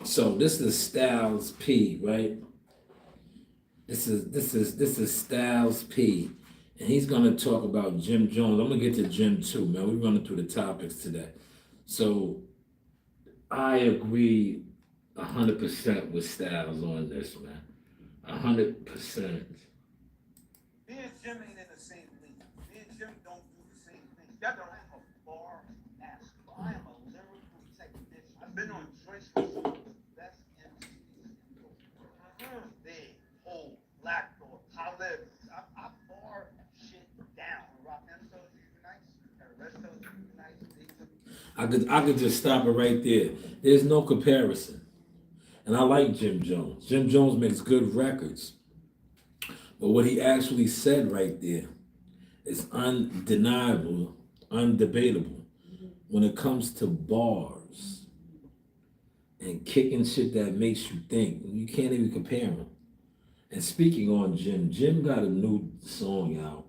So this is Styles P, right? This is Styles P, and he's gonna talk about Jim Jones. I'm gonna get to Jim too, man. We're running through the topics today. So I agree 100% with Styles on this, man. 100%. Me and Jim ain't in the same league. Me and Jim don't do the same thing. That don't have a bar ass. I am a lyrical technician. I've been on joints with some of the best MCs in the world. Big, Hole, Black Dog, Talib. I bar shit down. Rock them tells you you're nice. The rest tells you you're nice. I could just stop it right there. There's no comparison. And I like Jim Jones. Jim Jones makes good records. But what he actually said right there is undeniable, undebatable. When it comes to bars and kicking shit that makes you think, you can't even compare them. And speaking on Jim, Jim got a new song out.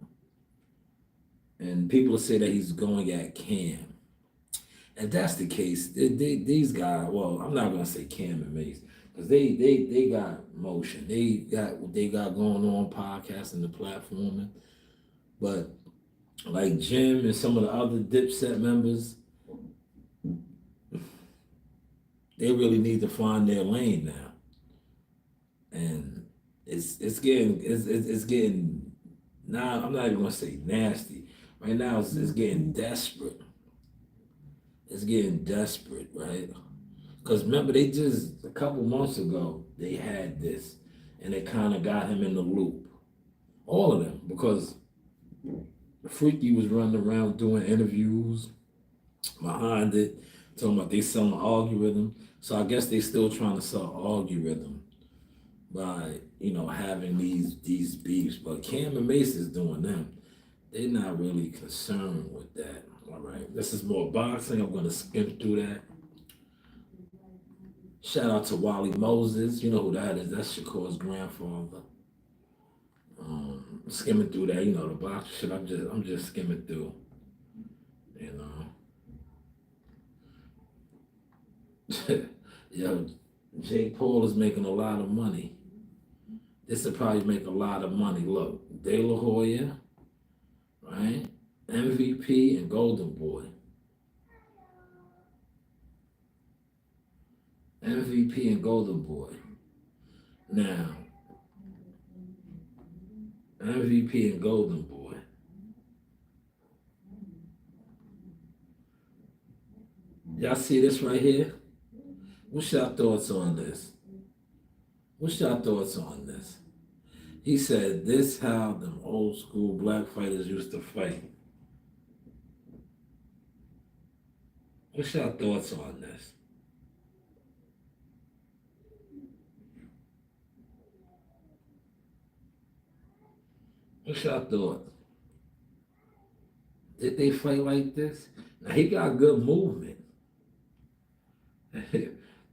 And people say that he's going at Cam. And that's the case. These guys, well, I'm not gonna say Cam and Mace, because they got motion. They got what they got going on, podcasting, the platform. But like Jim and some of the other Dipset members, they really need to find their lane now. And it's getting now. I'm not even gonna say nasty. Right now it's getting desperate. It's getting desperate, right? Because remember, they just, a couple months ago, they had this, and it kind of got him in the loop. All of them, because Freaky was running around doing interviews behind it, talking about they selling algorithm. So I guess they still trying to sell algorithm by, having these beefs. But Cam and Mace is doing them. They're not really concerned with that. All right, this is more boxing. I'm gonna skim through that. Shout out to Wally Moses. You know who that is? That's Shakur's grandfather. Skimming through that, the boxing shit. I'm just skimming through. You know, yo, Jake Paul is making a lot of money. This will probably make a lot of money. Look, De La Hoya, right? MVP and Golden Boy. MVP and Golden Boy. Now, MVP and Golden Boy. Y'all see this right here? What's y'all thoughts on this? What's y'all thoughts on this? He said, this how them old school black fighters used to fight. What's your thoughts on this? What's your thoughts? Did they fight like this? Now he got good movement.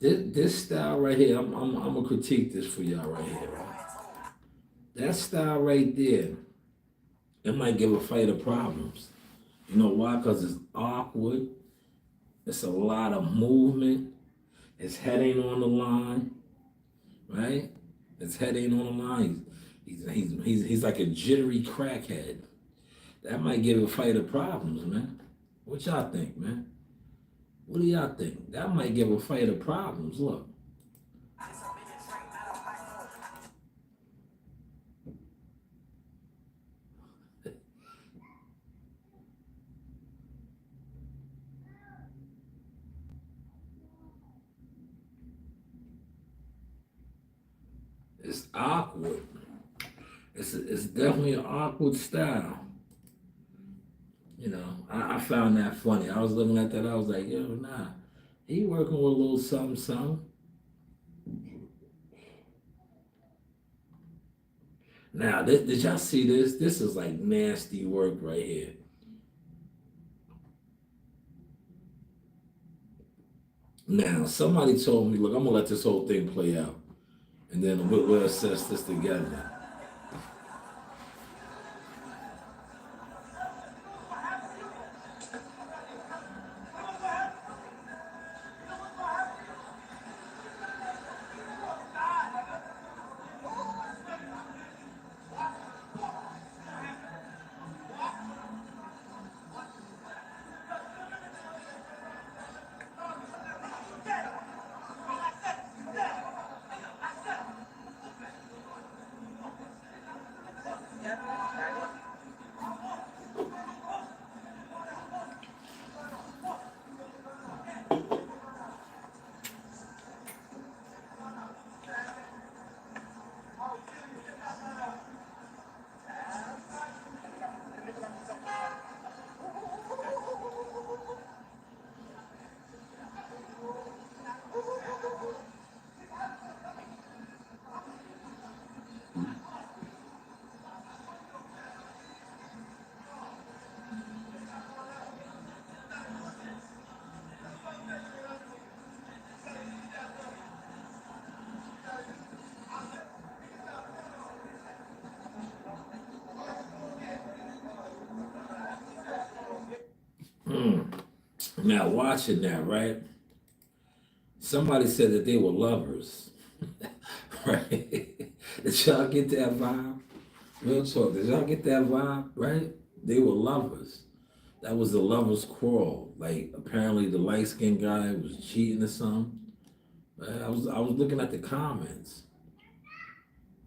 this style right here, I'm gonna critique this for y'all right here. Right? That style right there, it might give a fighter problems. You know why? Because it's awkward. It's a lot of movement. His head ain't on the line, right? His head ain't on the line. He's like a jittery crackhead. That might give a fighter problems, man. What y'all think, man? What do y'all think? That might give a fighter problems. Look. It's awkward. It's definitely an awkward style. I found that funny. I was looking at that. I was like, yo, nah. He working with a little something, something. Now, did y'all see this? This is like nasty work right here. Now, somebody told me, look, I'm going to let this whole thing play out. And then we'll assess this together. Now watching that, right? Somebody said that they were lovers, right? Did y'all get that vibe? Real talk. Did y'all get that vibe? Right? They were lovers. That was the lovers' quarrel. Like apparently the light skinned guy was cheating or something. Right? I was looking at the comments.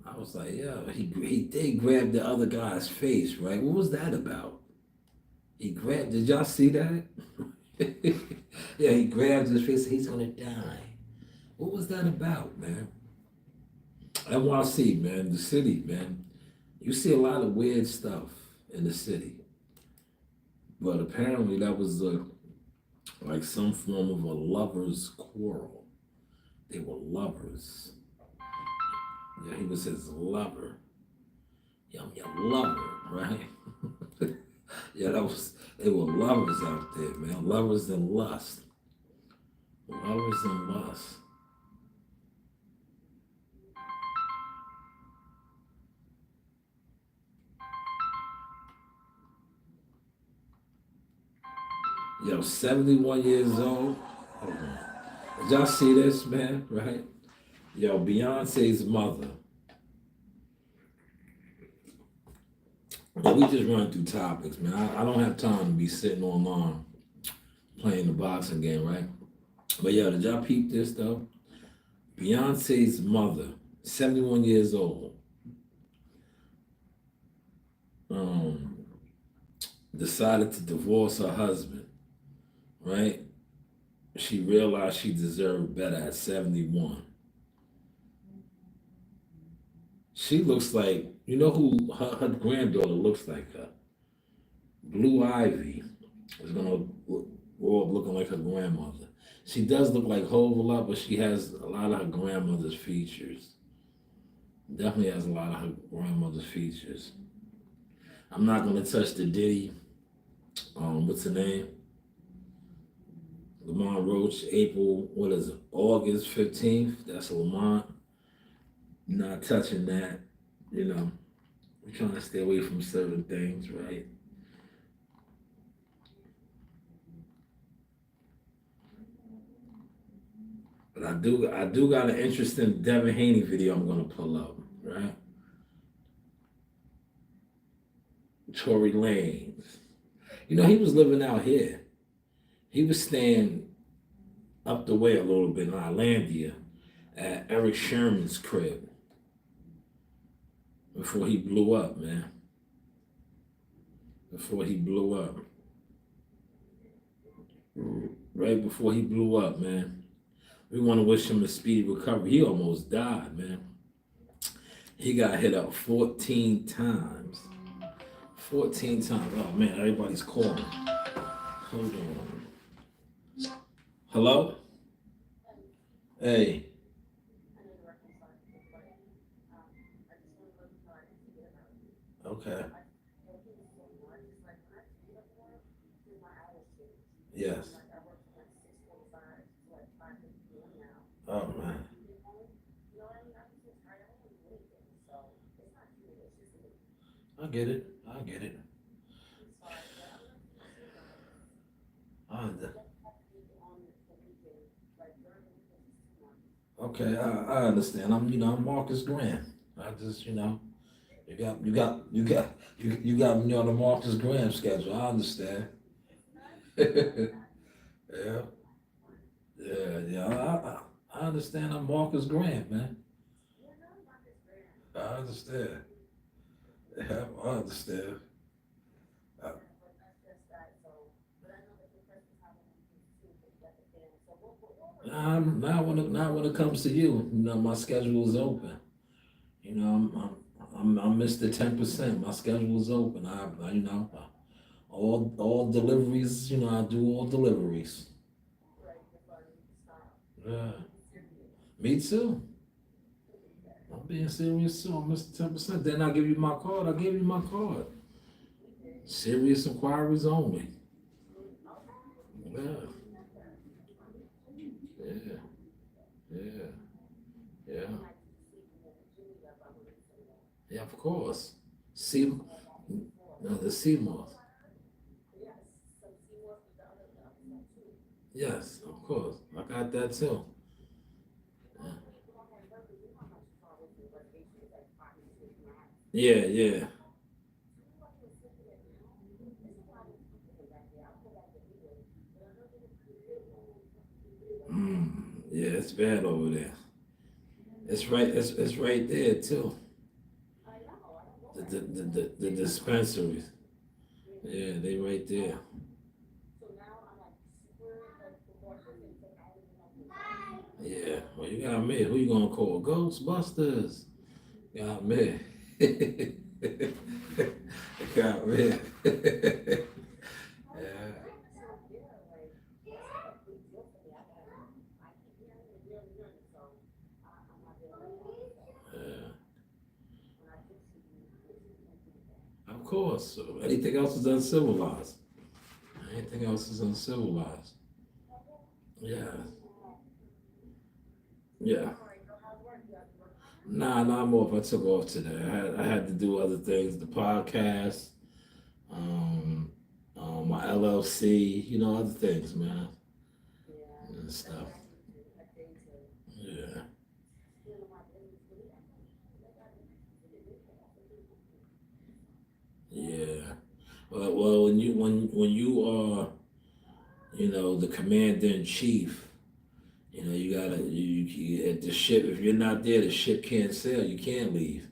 I was like, yeah, he did grab the other guy's face, right? What was that about? He grabbed. Did y'all see that? Yeah, he grabbed his face. He's gonna die. What was that about, man? NYC, man, the city, man. You see a lot of weird stuff in the city, but apparently that was like some form of a lovers' quarrel. They were lovers. Yeah, he was his lover. Yeah, I'm your lover, right? Yeah, they were lovers out there, man. Lovers and lust. Lovers and lust. Yo, 71 years old. Hold on. Did y'all see this, man? Right? Yo, Beyonce's mother. We just run through topics, man. I don't have time to be sitting online playing the boxing game, right? But yeah, did y'all peep this though? Beyonce's mother, 71 years old, um, decided to divorce her husband, right? She realized she deserved better at 71. She looks like, you know who her granddaughter looks like her? Blue Ivy is gonna grow up looking like her grandmother. She does look like Hove a lot, but she has a lot of her grandmother's features. Definitely has a lot of her grandmother's features. I'm not gonna touch the Diddy. What's her name? Lamont Roach. April. What is it? August 15th. That's Lamont. Not touching that. You know, we're trying to stay away from certain things, right? But I do got an interesting Devin Haney video I'm gonna pull up, right? Tory Lanez. You know, he was living out here. He was staying up the way a little bit in Islandia at Eric Sherman's crib before he blew up, man. Before he blew up. Right before he blew up, man. We want to wish him a speedy recovery. He almost died, man. He got hit up 14 times. 14 times. Oh, man, everybody's calling. Hold on. Hello? Hey. Okay. Yes. Oh, man. I get it. I get it. Okay, I understand. I'm Marcus Graham. I just, you got me on the Marcus Graham schedule. I understand. Yeah, yeah. I understand. I'm Marcus Graham, man. I understand. Yeah, I understand. I- not when it comes to you. You know, my schedule is open. You know, I'm Mr. 10%. My schedule is open. You know, all deliveries. You know, I do all deliveries. Yeah, me too. I'm being serious too. I'm Mr. 10%. Then I give you my card. I give you my card. Serious inquiries only. Yeah, yeah, yeah, yeah. Yeah, of course. See, no, the sea moth. Yes, of course. I got that too. Yeah, yeah. Mm, yeah, it's bad over there. It's right. It's right there too. The dispensaries. Yeah, they right there. Yeah. Well, you got me. Who you gonna call? Ghostbusters. Got me. Got me. Yeah. Yeah. Of course. So anything else is uncivilized. Anything else is uncivilized. Yeah. Yeah. Nah, I'm off. I took off today. I had to do other things, the podcast, um, my LLC, you know, other things, man, and stuff. Yeah, yeah. Well, when you are, you know, the commander in chief, you know, you gotta at the ship. If you're not there, the ship can't sail. You can't leave.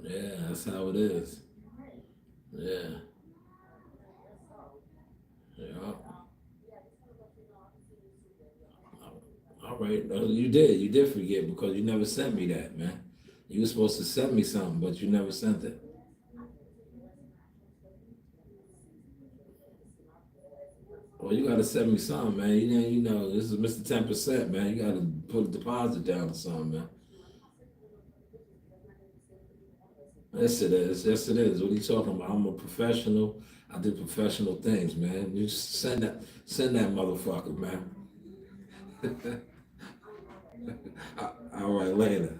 Yeah, that's how it is. Yeah, yeah. All right, you did forget because you never sent me that, man. You were supposed to send me something, but you never sent it. Well, you gotta send me something, man. You know, this is Mr. 10%, man. You gotta put a deposit down or something, man. Yes, it is. Yes, it is. What are you talking about? I'm a professional. I do professional things, man. You just send that motherfucker, man. All right, later.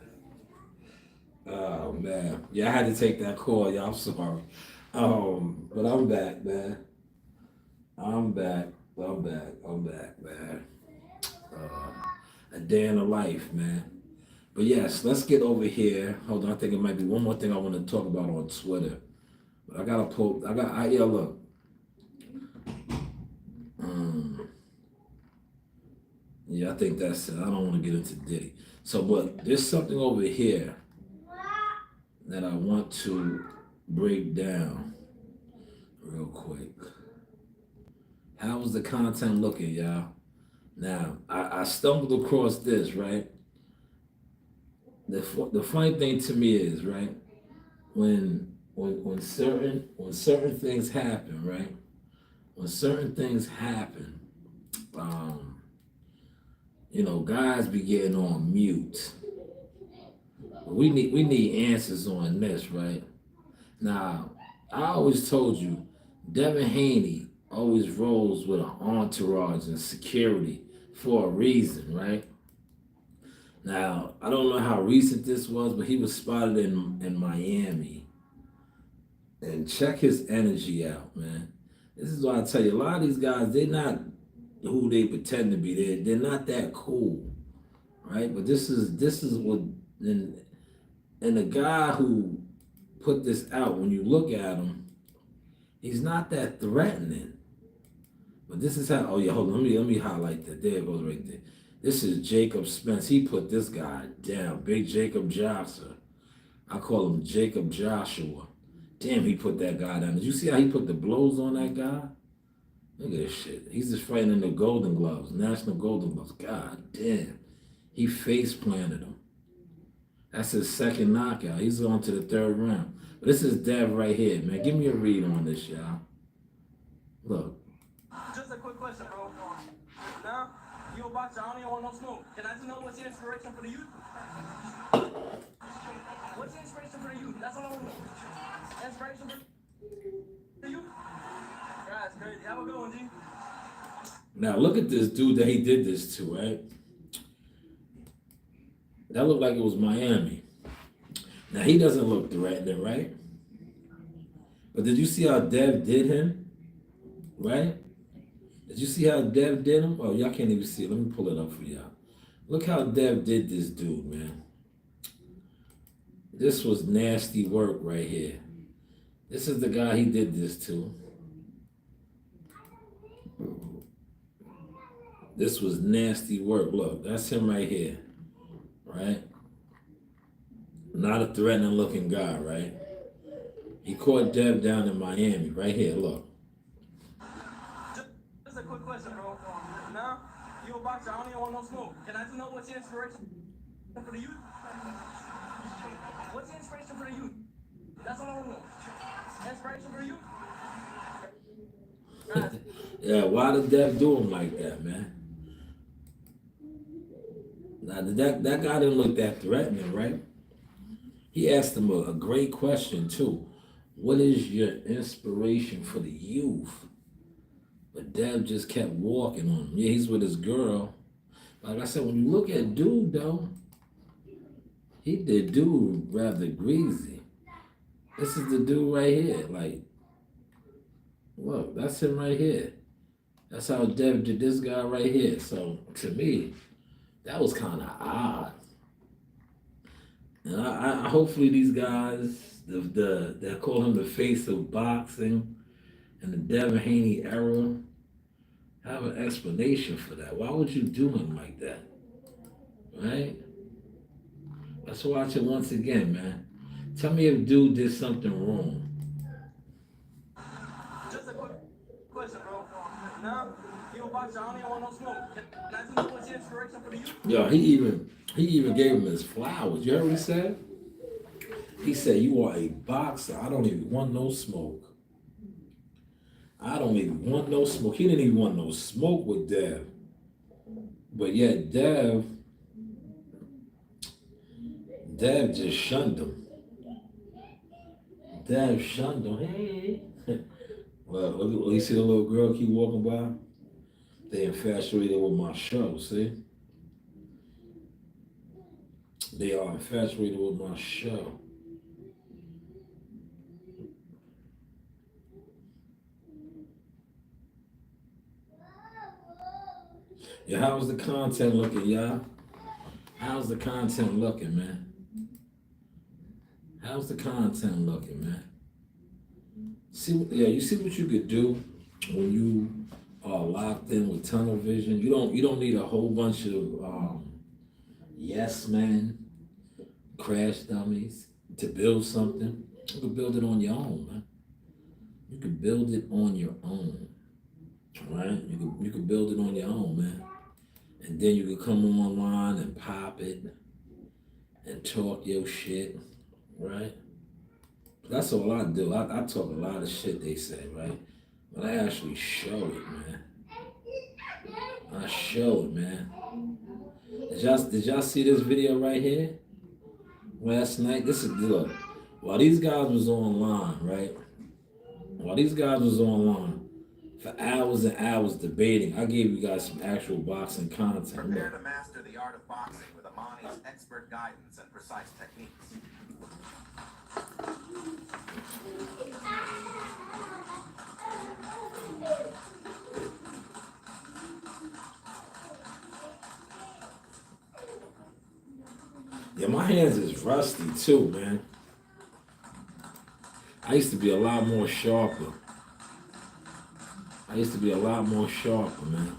Oh man, yeah, I had to take that call. Yeah, I'm sorry. But I'm back, man. I'm back. I'm back. I'm back, man. Uh, a day in the life, man. But yes, let's get over here. Hold on, I think it might be one more thing I want to talk about on Twitter. But I gotta pull. Yeah, look. Um, yeah, I think that's it. I don't want to get into Diddy. So, but there's something over here that I want to break down real quick. How's the content looking, y'all? Now, I stumbled across this, right? The funny thing to me is, right, when certain things happen, right? When certain things happen, um, you know, guys be getting on mute. We need answers on this, right? Now, I always told you, Devin Haney always rolls with an entourage and security for a reason, right? Now, I don't know how recent this was, but he was spotted in Miami. And check his energy out, man. This is why I tell you, a lot of these guys, they're not who they pretend to be. They're not that cool, right? But this is what and the guy who put this out, when you look at him, he's not that threatening. But this is how. Oh yeah, hold on. Let me highlight that. There it goes right there. This is Jacob Spence. He put this guy down. Big Jacob Johnson. I call him Jacob Joshua. Damn, he put that guy down. Did you see how he put the blows on that guy? Look at this shit. He's just fighting in the Golden Gloves, National Golden Gloves. God damn. He face planted him. That's his second knockout. He's on to the third round. But this is Dev right here, man. Give me a read on this, y'all. Look. Just a quick question, bro. Now, you a boxer, I don't even want no smoke. Can I just know what's your inspiration for the youth? What's your inspiration for the youth? That's all I want to know. Inspiration for the youth? That's crazy. Have a good one, G. Now, look at this dude that he did this to, right? That looked like it was Miami. Now, he doesn't look threatening, right? But did you see how Dev did him? Right? Did you see how Dev did him? Oh, y'all can't even see it. Let me pull it up for y'all. Look how Dev did this dude, man. This was nasty work right here. This is the guy he did this to. This was nasty work. Look, that's him right here. Right? Not a threatening looking guy, right? He caught Dev down in Miami. Right here, look. Just a quick question, bro. Now, you a boxer, I don't even want no smoke. Can I just know what's your inspiration for the youth? What's your inspiration for the youth? That's all I want to know. Inspiration for the youth? Yeah, why did Dev do him like that, man? Now, that guy didn't look that threatening, right? He asked him a great question, too. What is your inspiration for the youth? But Dev just kept walking on him. Yeah, he's with his girl. Like I said, when you look at dude, though, he did dude rather greasy. This is the dude right here. Like, look, that's him right here. That's how Dev did this guy right here. So, to me, that was kind of odd. And I hopefully these guys, they call him the face of boxing and the Devin Haney era, have an explanation for that. Why would you do him like that? Right? Let's watch it once again, man. Tell me if dude did something wrong. Just a quick question, bro. Now, you a boxer, I don't even want no smoke. Can I just know what's your inspiration for the youth? Yo, he even gave him his flowers. You heard what he said? He said, "You are a boxer. I don't even want no smoke. I don't even want no smoke." He didn't even want no smoke with Dev. But yet Dev just shunned him. Dev shunned him. Hey. Well, look, you see the little girl keep walking by? They infatuated with my show, see? They are infatuated with my show. Yeah, how's the content looking, y'all? How's the content looking, man? How's the content looking, man? You see what you could do when you are locked in with tunnel vision. You don't need a whole bunch of yes men, crash dummies to build something. You can build it on your own, man. You can build it on your own, right? You can build it on your own, man. And then you can come online and pop it and talk your shit, right? That's all I do. I talk a lot of shit they say, right? But I actually show it, man. I show it, man. Did y'all see this video right here? Last night? Look. While these guys was online, right? While these guys was online for hours and hours debating, I gave you guys some actual boxing content. Prepare to master the art of boxing with Amani's expert guidance and precise techniques. Yeah, my hands is rusty too, man. I used to be a lot more sharper. Man.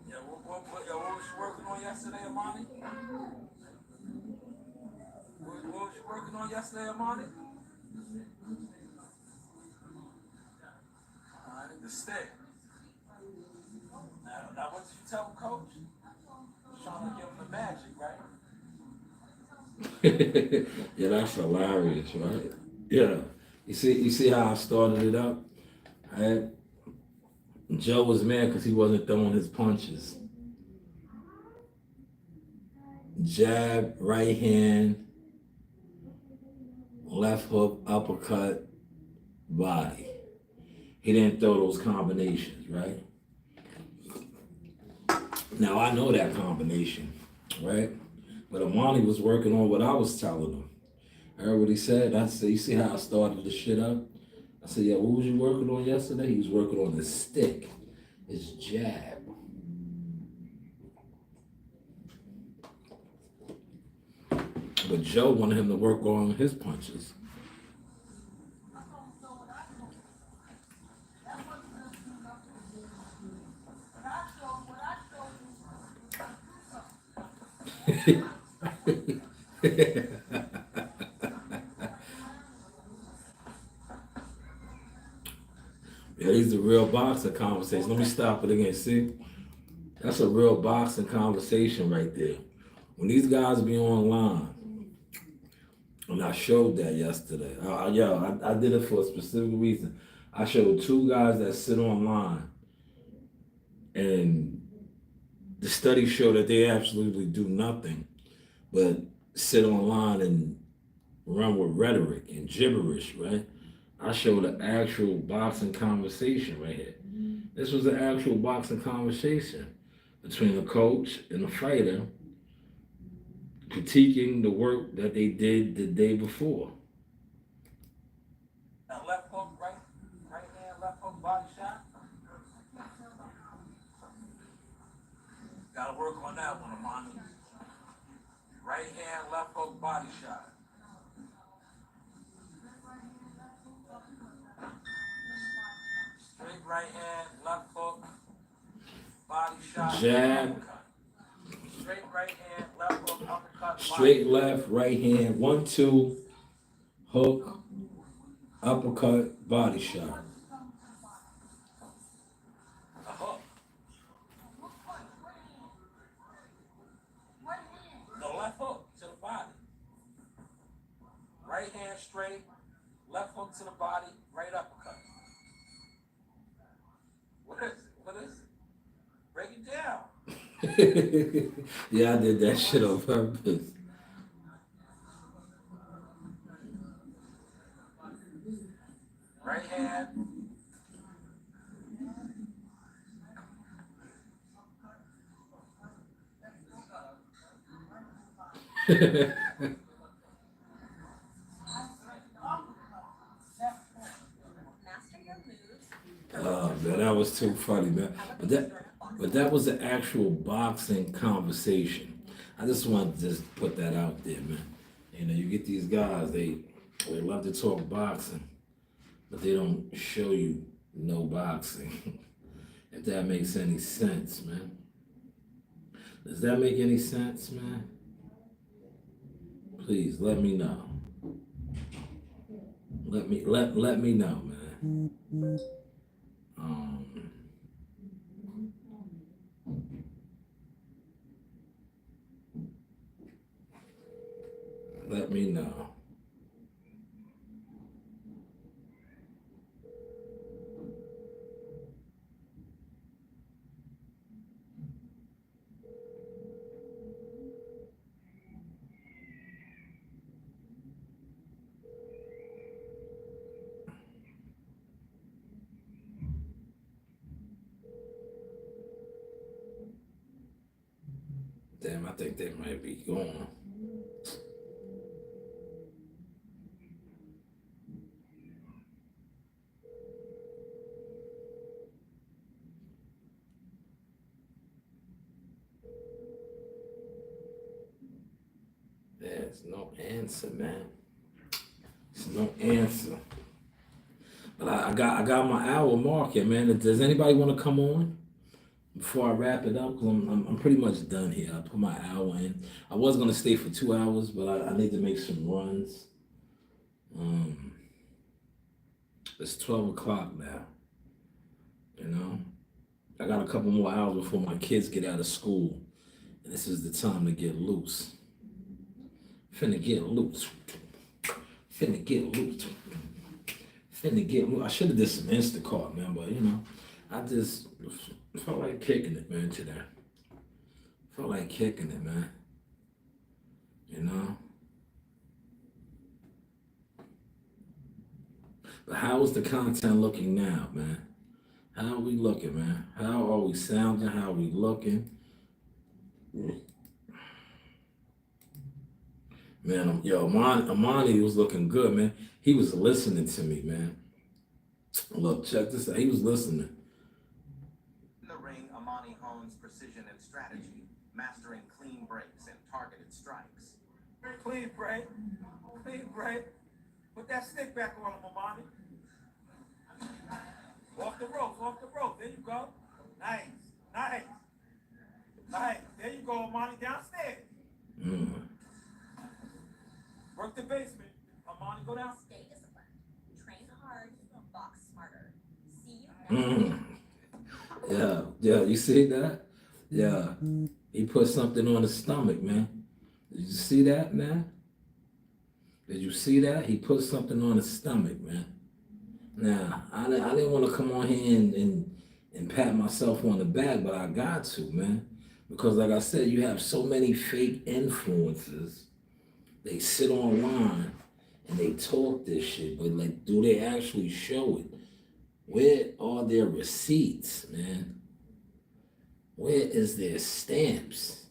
Yeah, what was Amani? What was you working on yesterday, Amani? Alright, the stick. Now what did you tell him, coach? Trying to give him the magic, right? Yeah, that's hilarious, right? Yeah. You see how I started it up? Right? Joe was mad because he wasn't throwing his punches. Jab, right hand, left hook, uppercut, body. He didn't throw those combinations, right? Now I know that combination, right? But Amani was working on what I was telling him. I heard what he said. I said, you see how I started the shit up? I said, yeah, what was you working on yesterday? He was working on his stick, his jab. But Joe wanted him to work on his punches. Yeah, these are real boxing conversations. Let me stop it again. See, that's a real boxing conversation right there. When these guys be online, and I showed that yesterday. I did it for a specific reason. I showed two guys that sit online, and the studies show that they absolutely do nothing but sit online and run with rhetoric and gibberish, right? I showed an actual boxing conversation right here. This was an actual boxing conversation between the coach and the fighter critiquing the work that they did the day before. Now left hook, right hand, left hook, body shot. Gotta work on that one, Amani. Right hand, left hook, body shot. Straight right hand, left hook, body shot. Jab. Uppercut. Straight right hand, left hook, uppercut. Straight left, right hand, 1-2, hook, uppercut, body shot. A hook. The left hook to the body. Right hand straight, left hook to the body, right uppercut. What is it? What is it? Break it down. Yeah, I did that shit on purpose. Right hand. Master your moves. Oh man, that was too funny, man. But that was an actual boxing conversation. I just wanted to just put that out there, man. You know, you get these guys, they love to talk boxing, but they don't show you no boxing. If that makes any sense, man. Does that make any sense, man? Please let me know. Let me know, man. Let me know. Damn, I think they might be gone. There's no answer, man. There's no answer. But I got my hour mark here, man. Does anybody want to come on before I wrap it up, because I'm pretty much done here. I put my hour in. I was gonna stay for 2 hours, but I need to make some runs. Um, it's 12 o'clock now. You know, I got a couple more hours before my kids get out of school, and this is the time to get loose. Finna get loose. Finna get loose. Finna get loose. I should have did some Instacart, man, but I just felt like kicking it, man, today. Felt like kicking it, man. You know? But how is the content looking now, man? How are we looking, man? How are we sounding? How are we looking? Man, Amani was looking good, man. He was listening to me, man. Look, check this out. He was listening. In the ring, Amani hones precision and strategy, mastering clean breaks and targeted strikes. Clean break. Clean break. Put that stick back on him, Amani. Off the ropes, off the rope. There you go. Nice. Nice. Nice. There you go, Amani. Downstairs. Work the basement. Amani, go down. Stay disciplined. Train hard. Box smarter. See you next week. Yeah, you see that? Yeah. He put something on his stomach, man. Did you see that, man? Did you see that? He put something on his stomach, man. Now, I didn't want to come on here and pat myself on the back, but I got to, man. Because like I said, you have so many fake influencers. They sit online and they talk this shit, but like, do they actually show it? Where are their receipts, man? Where is their stamps?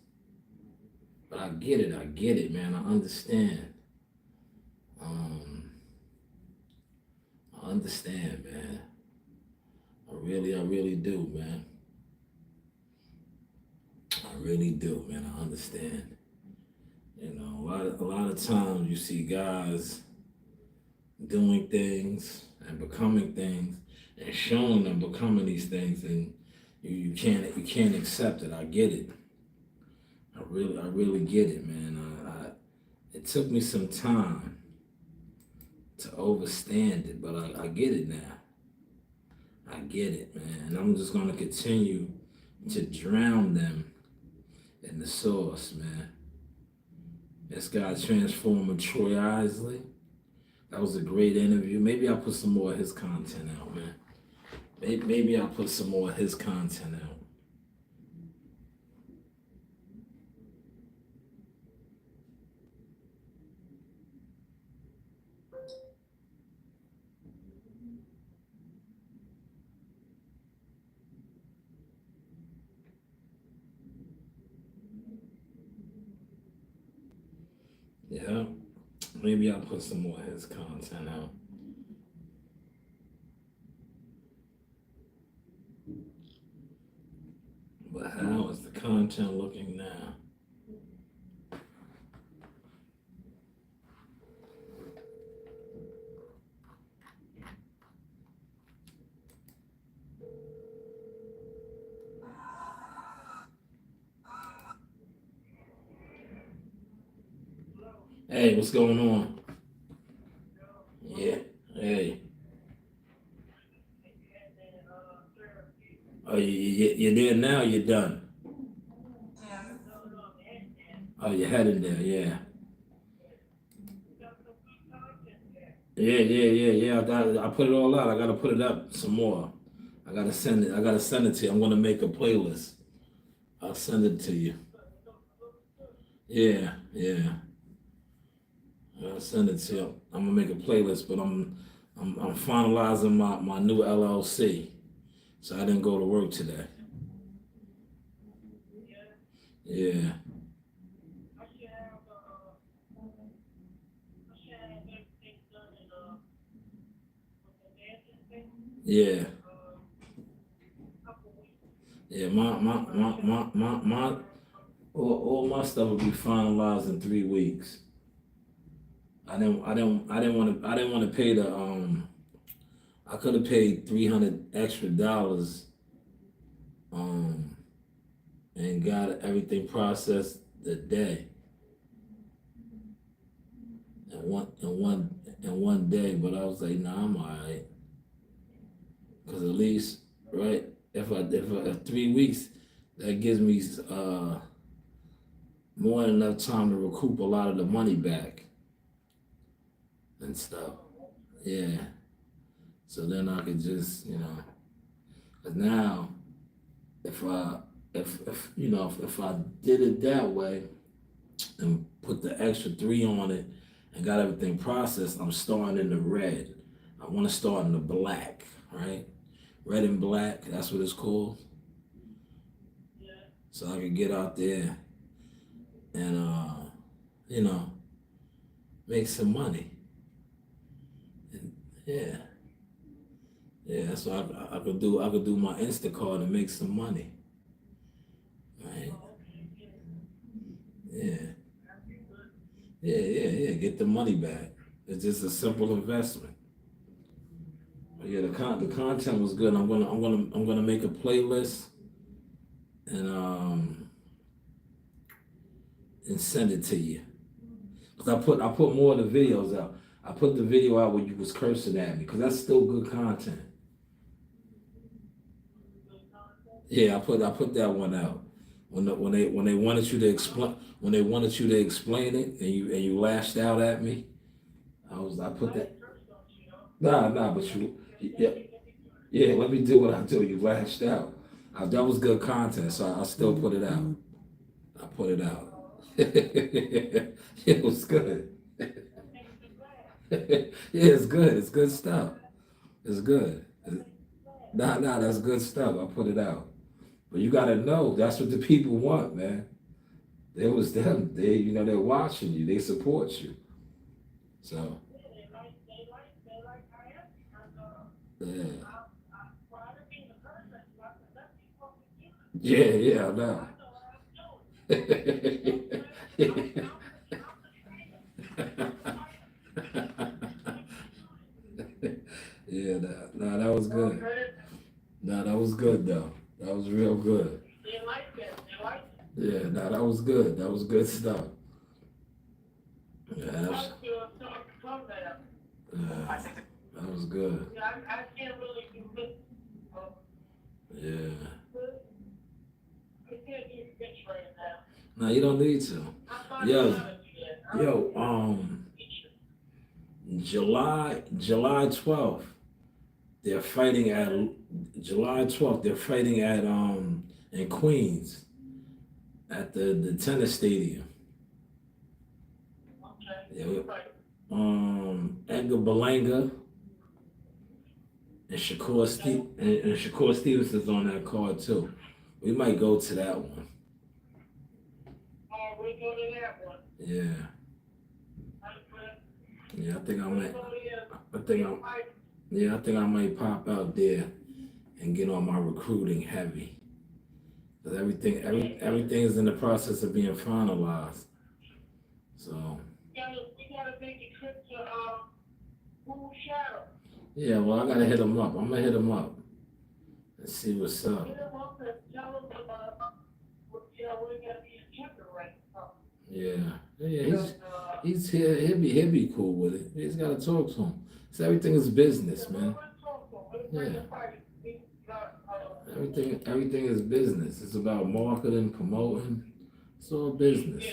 But I get it, man. I understand. I understand, man. I really do, man. I really do, man. I understand. A lot of times you see guys doing things and becoming things and showing them becoming these things, and you can't accept it. I get it. I really get it, man. It took me some time to overstand it, but I get it now. I get it, man. And I'm just gonna continue to drown them in the sauce, man. This guy Transformer Troy Isley. That was a great interview. Maybe I'll put some more of his content out, man. Maybe I'll put some more of his content out. Yeah, maybe I'll put some more of his content out. But how is the content looking now? Hey, what's going on? Yeah, hey. Oh, you're there now, you're done. Oh, you're heading there, yeah. Yeah. I put it all out. I gotta put it up some more. I gotta send it to you. I'm gonna make a playlist. I'll send it to you. Yeah. I'll send it to you. I'm gonna make a playlist, but I'm finalizing my new LLC. So I didn't go to work today. Yeah. Yeah. Yeah, my all my stuff will be finalized in 3 weeks. I didn't want to pay the I could have paid $300 extra and got everything processed the day. In one day, but I was like, nah, I'm alright. Cause at least, right, if 3 weeks, that gives me more than enough time to recoup a lot of the money back and stuff. Yeah. So then I could just, cause now if I if I did it that way and put the extra 3 on it and got everything processed, I'm starting in the red. I want to start in the black, right? Red and black, that's what it's called. So I could get out there and you know, make some money. And yeah. Yeah, so I could do my Instacart and make some money. Right? Yeah. Yeah. Get the money back. It's just a simple investment. But yeah, the content was good. I'm gonna make a playlist and and send it to you. Cause I put more of the videos out. I put the video out where you was cursing at me, cause that's still good content. Yeah, I put that one out. When they wanted you to explain it and you lashed out at me, I put that. Nah, but yeah, yeah. Let me do what I do. You lashed out. That was good content, so I still put it out. I put it out. It was good. Yeah, it's good. It's good stuff. It's good. Nah, that's good stuff. I put it out. But you gotta know that's what the people want, man. It was them. They're watching you. They support you. So yeah, yeah, I know. Yeah, nah, that was good. Nah, that was good though. That was real good. Yeah, nah, that was good. That was good stuff. Yeah, that was good. Yeah. No, you don't need to. Yo, July 12th, they're fighting at July 12th. They're fighting at in Queens at the tennis stadium. Yeah, Edgar Berlanga and Shakur Stevenson's on that card too. We might go to that one. Yeah. Yeah, I think I might. I think I. Yeah, I think I might pop out there and get on my recruiting heavy. Cause everything is in the process of being finalized. So. Yeah, well, I gotta hit him up. I'm gonna hit him up and see what's up. Yeah, he's here. He'll be cool with it. He's gotta talk to him. So everything is business, man. Yeah, everything is business. It's about marketing, promoting. It's all business.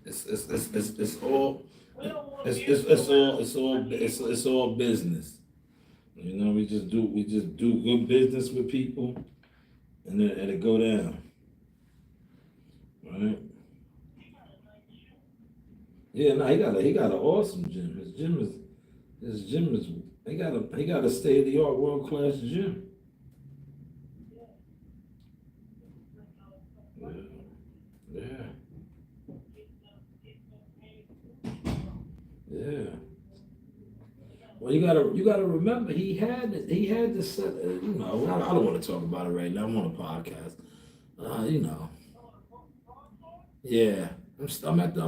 It's all it's all business. We just do good business with people, and then it go down, right? Yeah, no, he got an awesome gym. His gym is he got a state of the art world class gym. Yeah, yeah. Well, you gotta remember he had to set. I don't want to talk about it right now. I'm on a podcast. Uh, you know, yeah. I'm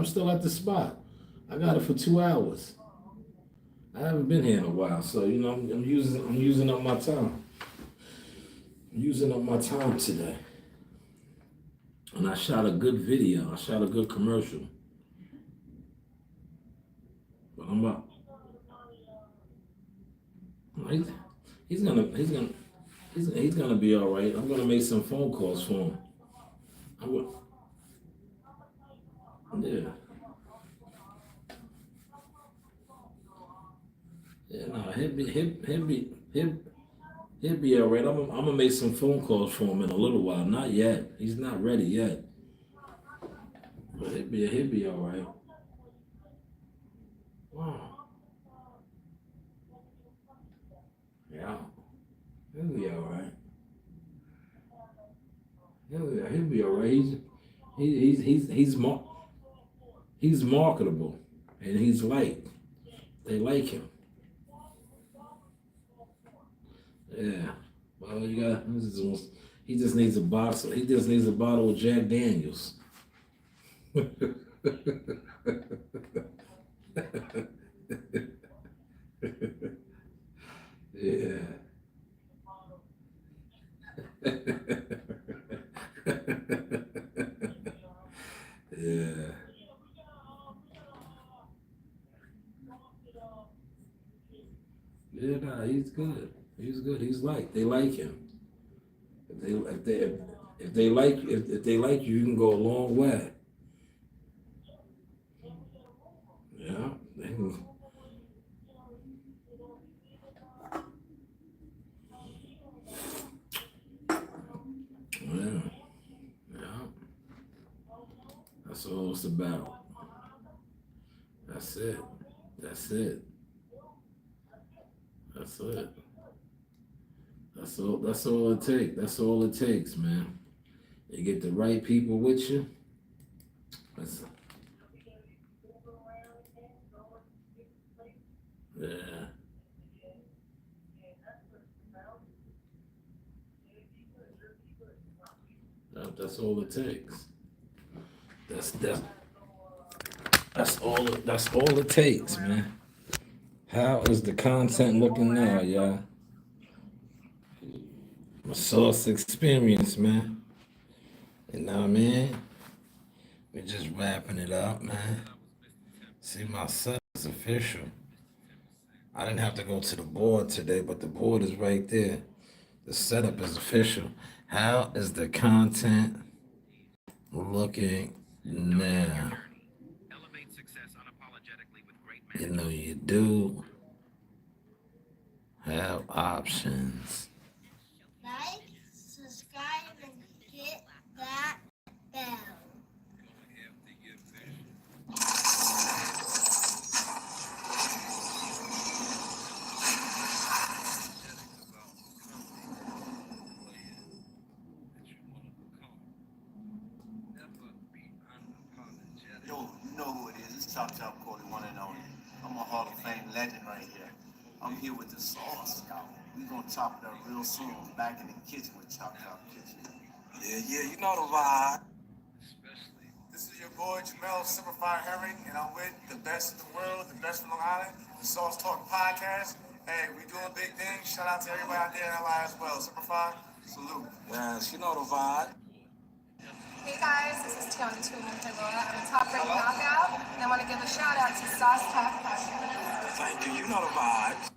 still at the spot. I got it for 2 hours. I haven't been here in a while, so I'm using up my time. using up my time today. And I shot a good video. I shot a good commercial. But I'm about. He's gonna be all right. I'm gonna make some phone calls for him. Yeah. Yeah, no, he'll be all right. I'm gonna make some phone calls for him in a little while. Not yet. He's not ready yet. But he'll be all right. Wow. Yeah. He'll be all right. He'll be all right. He's marketable, and he's liked. They like him. Yeah. Well, he just needs a box. He just needs a bottle of Jack Daniels. Yeah. Yeah. Yeah, nah, he's good. He's good. They like him. If they like you, you can go a long way. Yeah. Yeah. Yeah. That's all it's about. That's it. That's it. That's it. That's all it takes. That's all it takes, man. You get the right people with you. Yeah. That's all it takes. That's all it takes, man. How is the content looking now, y'all? My source experience, man. You know what I mean? We're just wrapping it up, man. See, my set is official. I didn't have to go to the board today, but the board is right there. The setup is official. How is the content looking now? You know you do have options. Like, subscribe, and hit that bell. Yo, you know who it is. It's Chop Chop Cody, one and only. I'm a Hall of Fame legend right here. I'm here with the sauce. We gonna chop it up real soon. Back in the kitchen with Chop Chop Kitchen. Yeah, you know the vibe. This is your boy Jamel Simplified Herring, and I'm with the best in the world, the best from Long Island, the Sauce Talk Podcast. Hey, we doing big things. Shout out to everybody out there in LI as well. Simplified, salute. Yes, you know the vibe. Hey guys, this is Tiana Tuna Pavola. I'm a top rated knockout, and I want to give a shout out to Sauce Talk Podcast. Thank you, you know the vibe.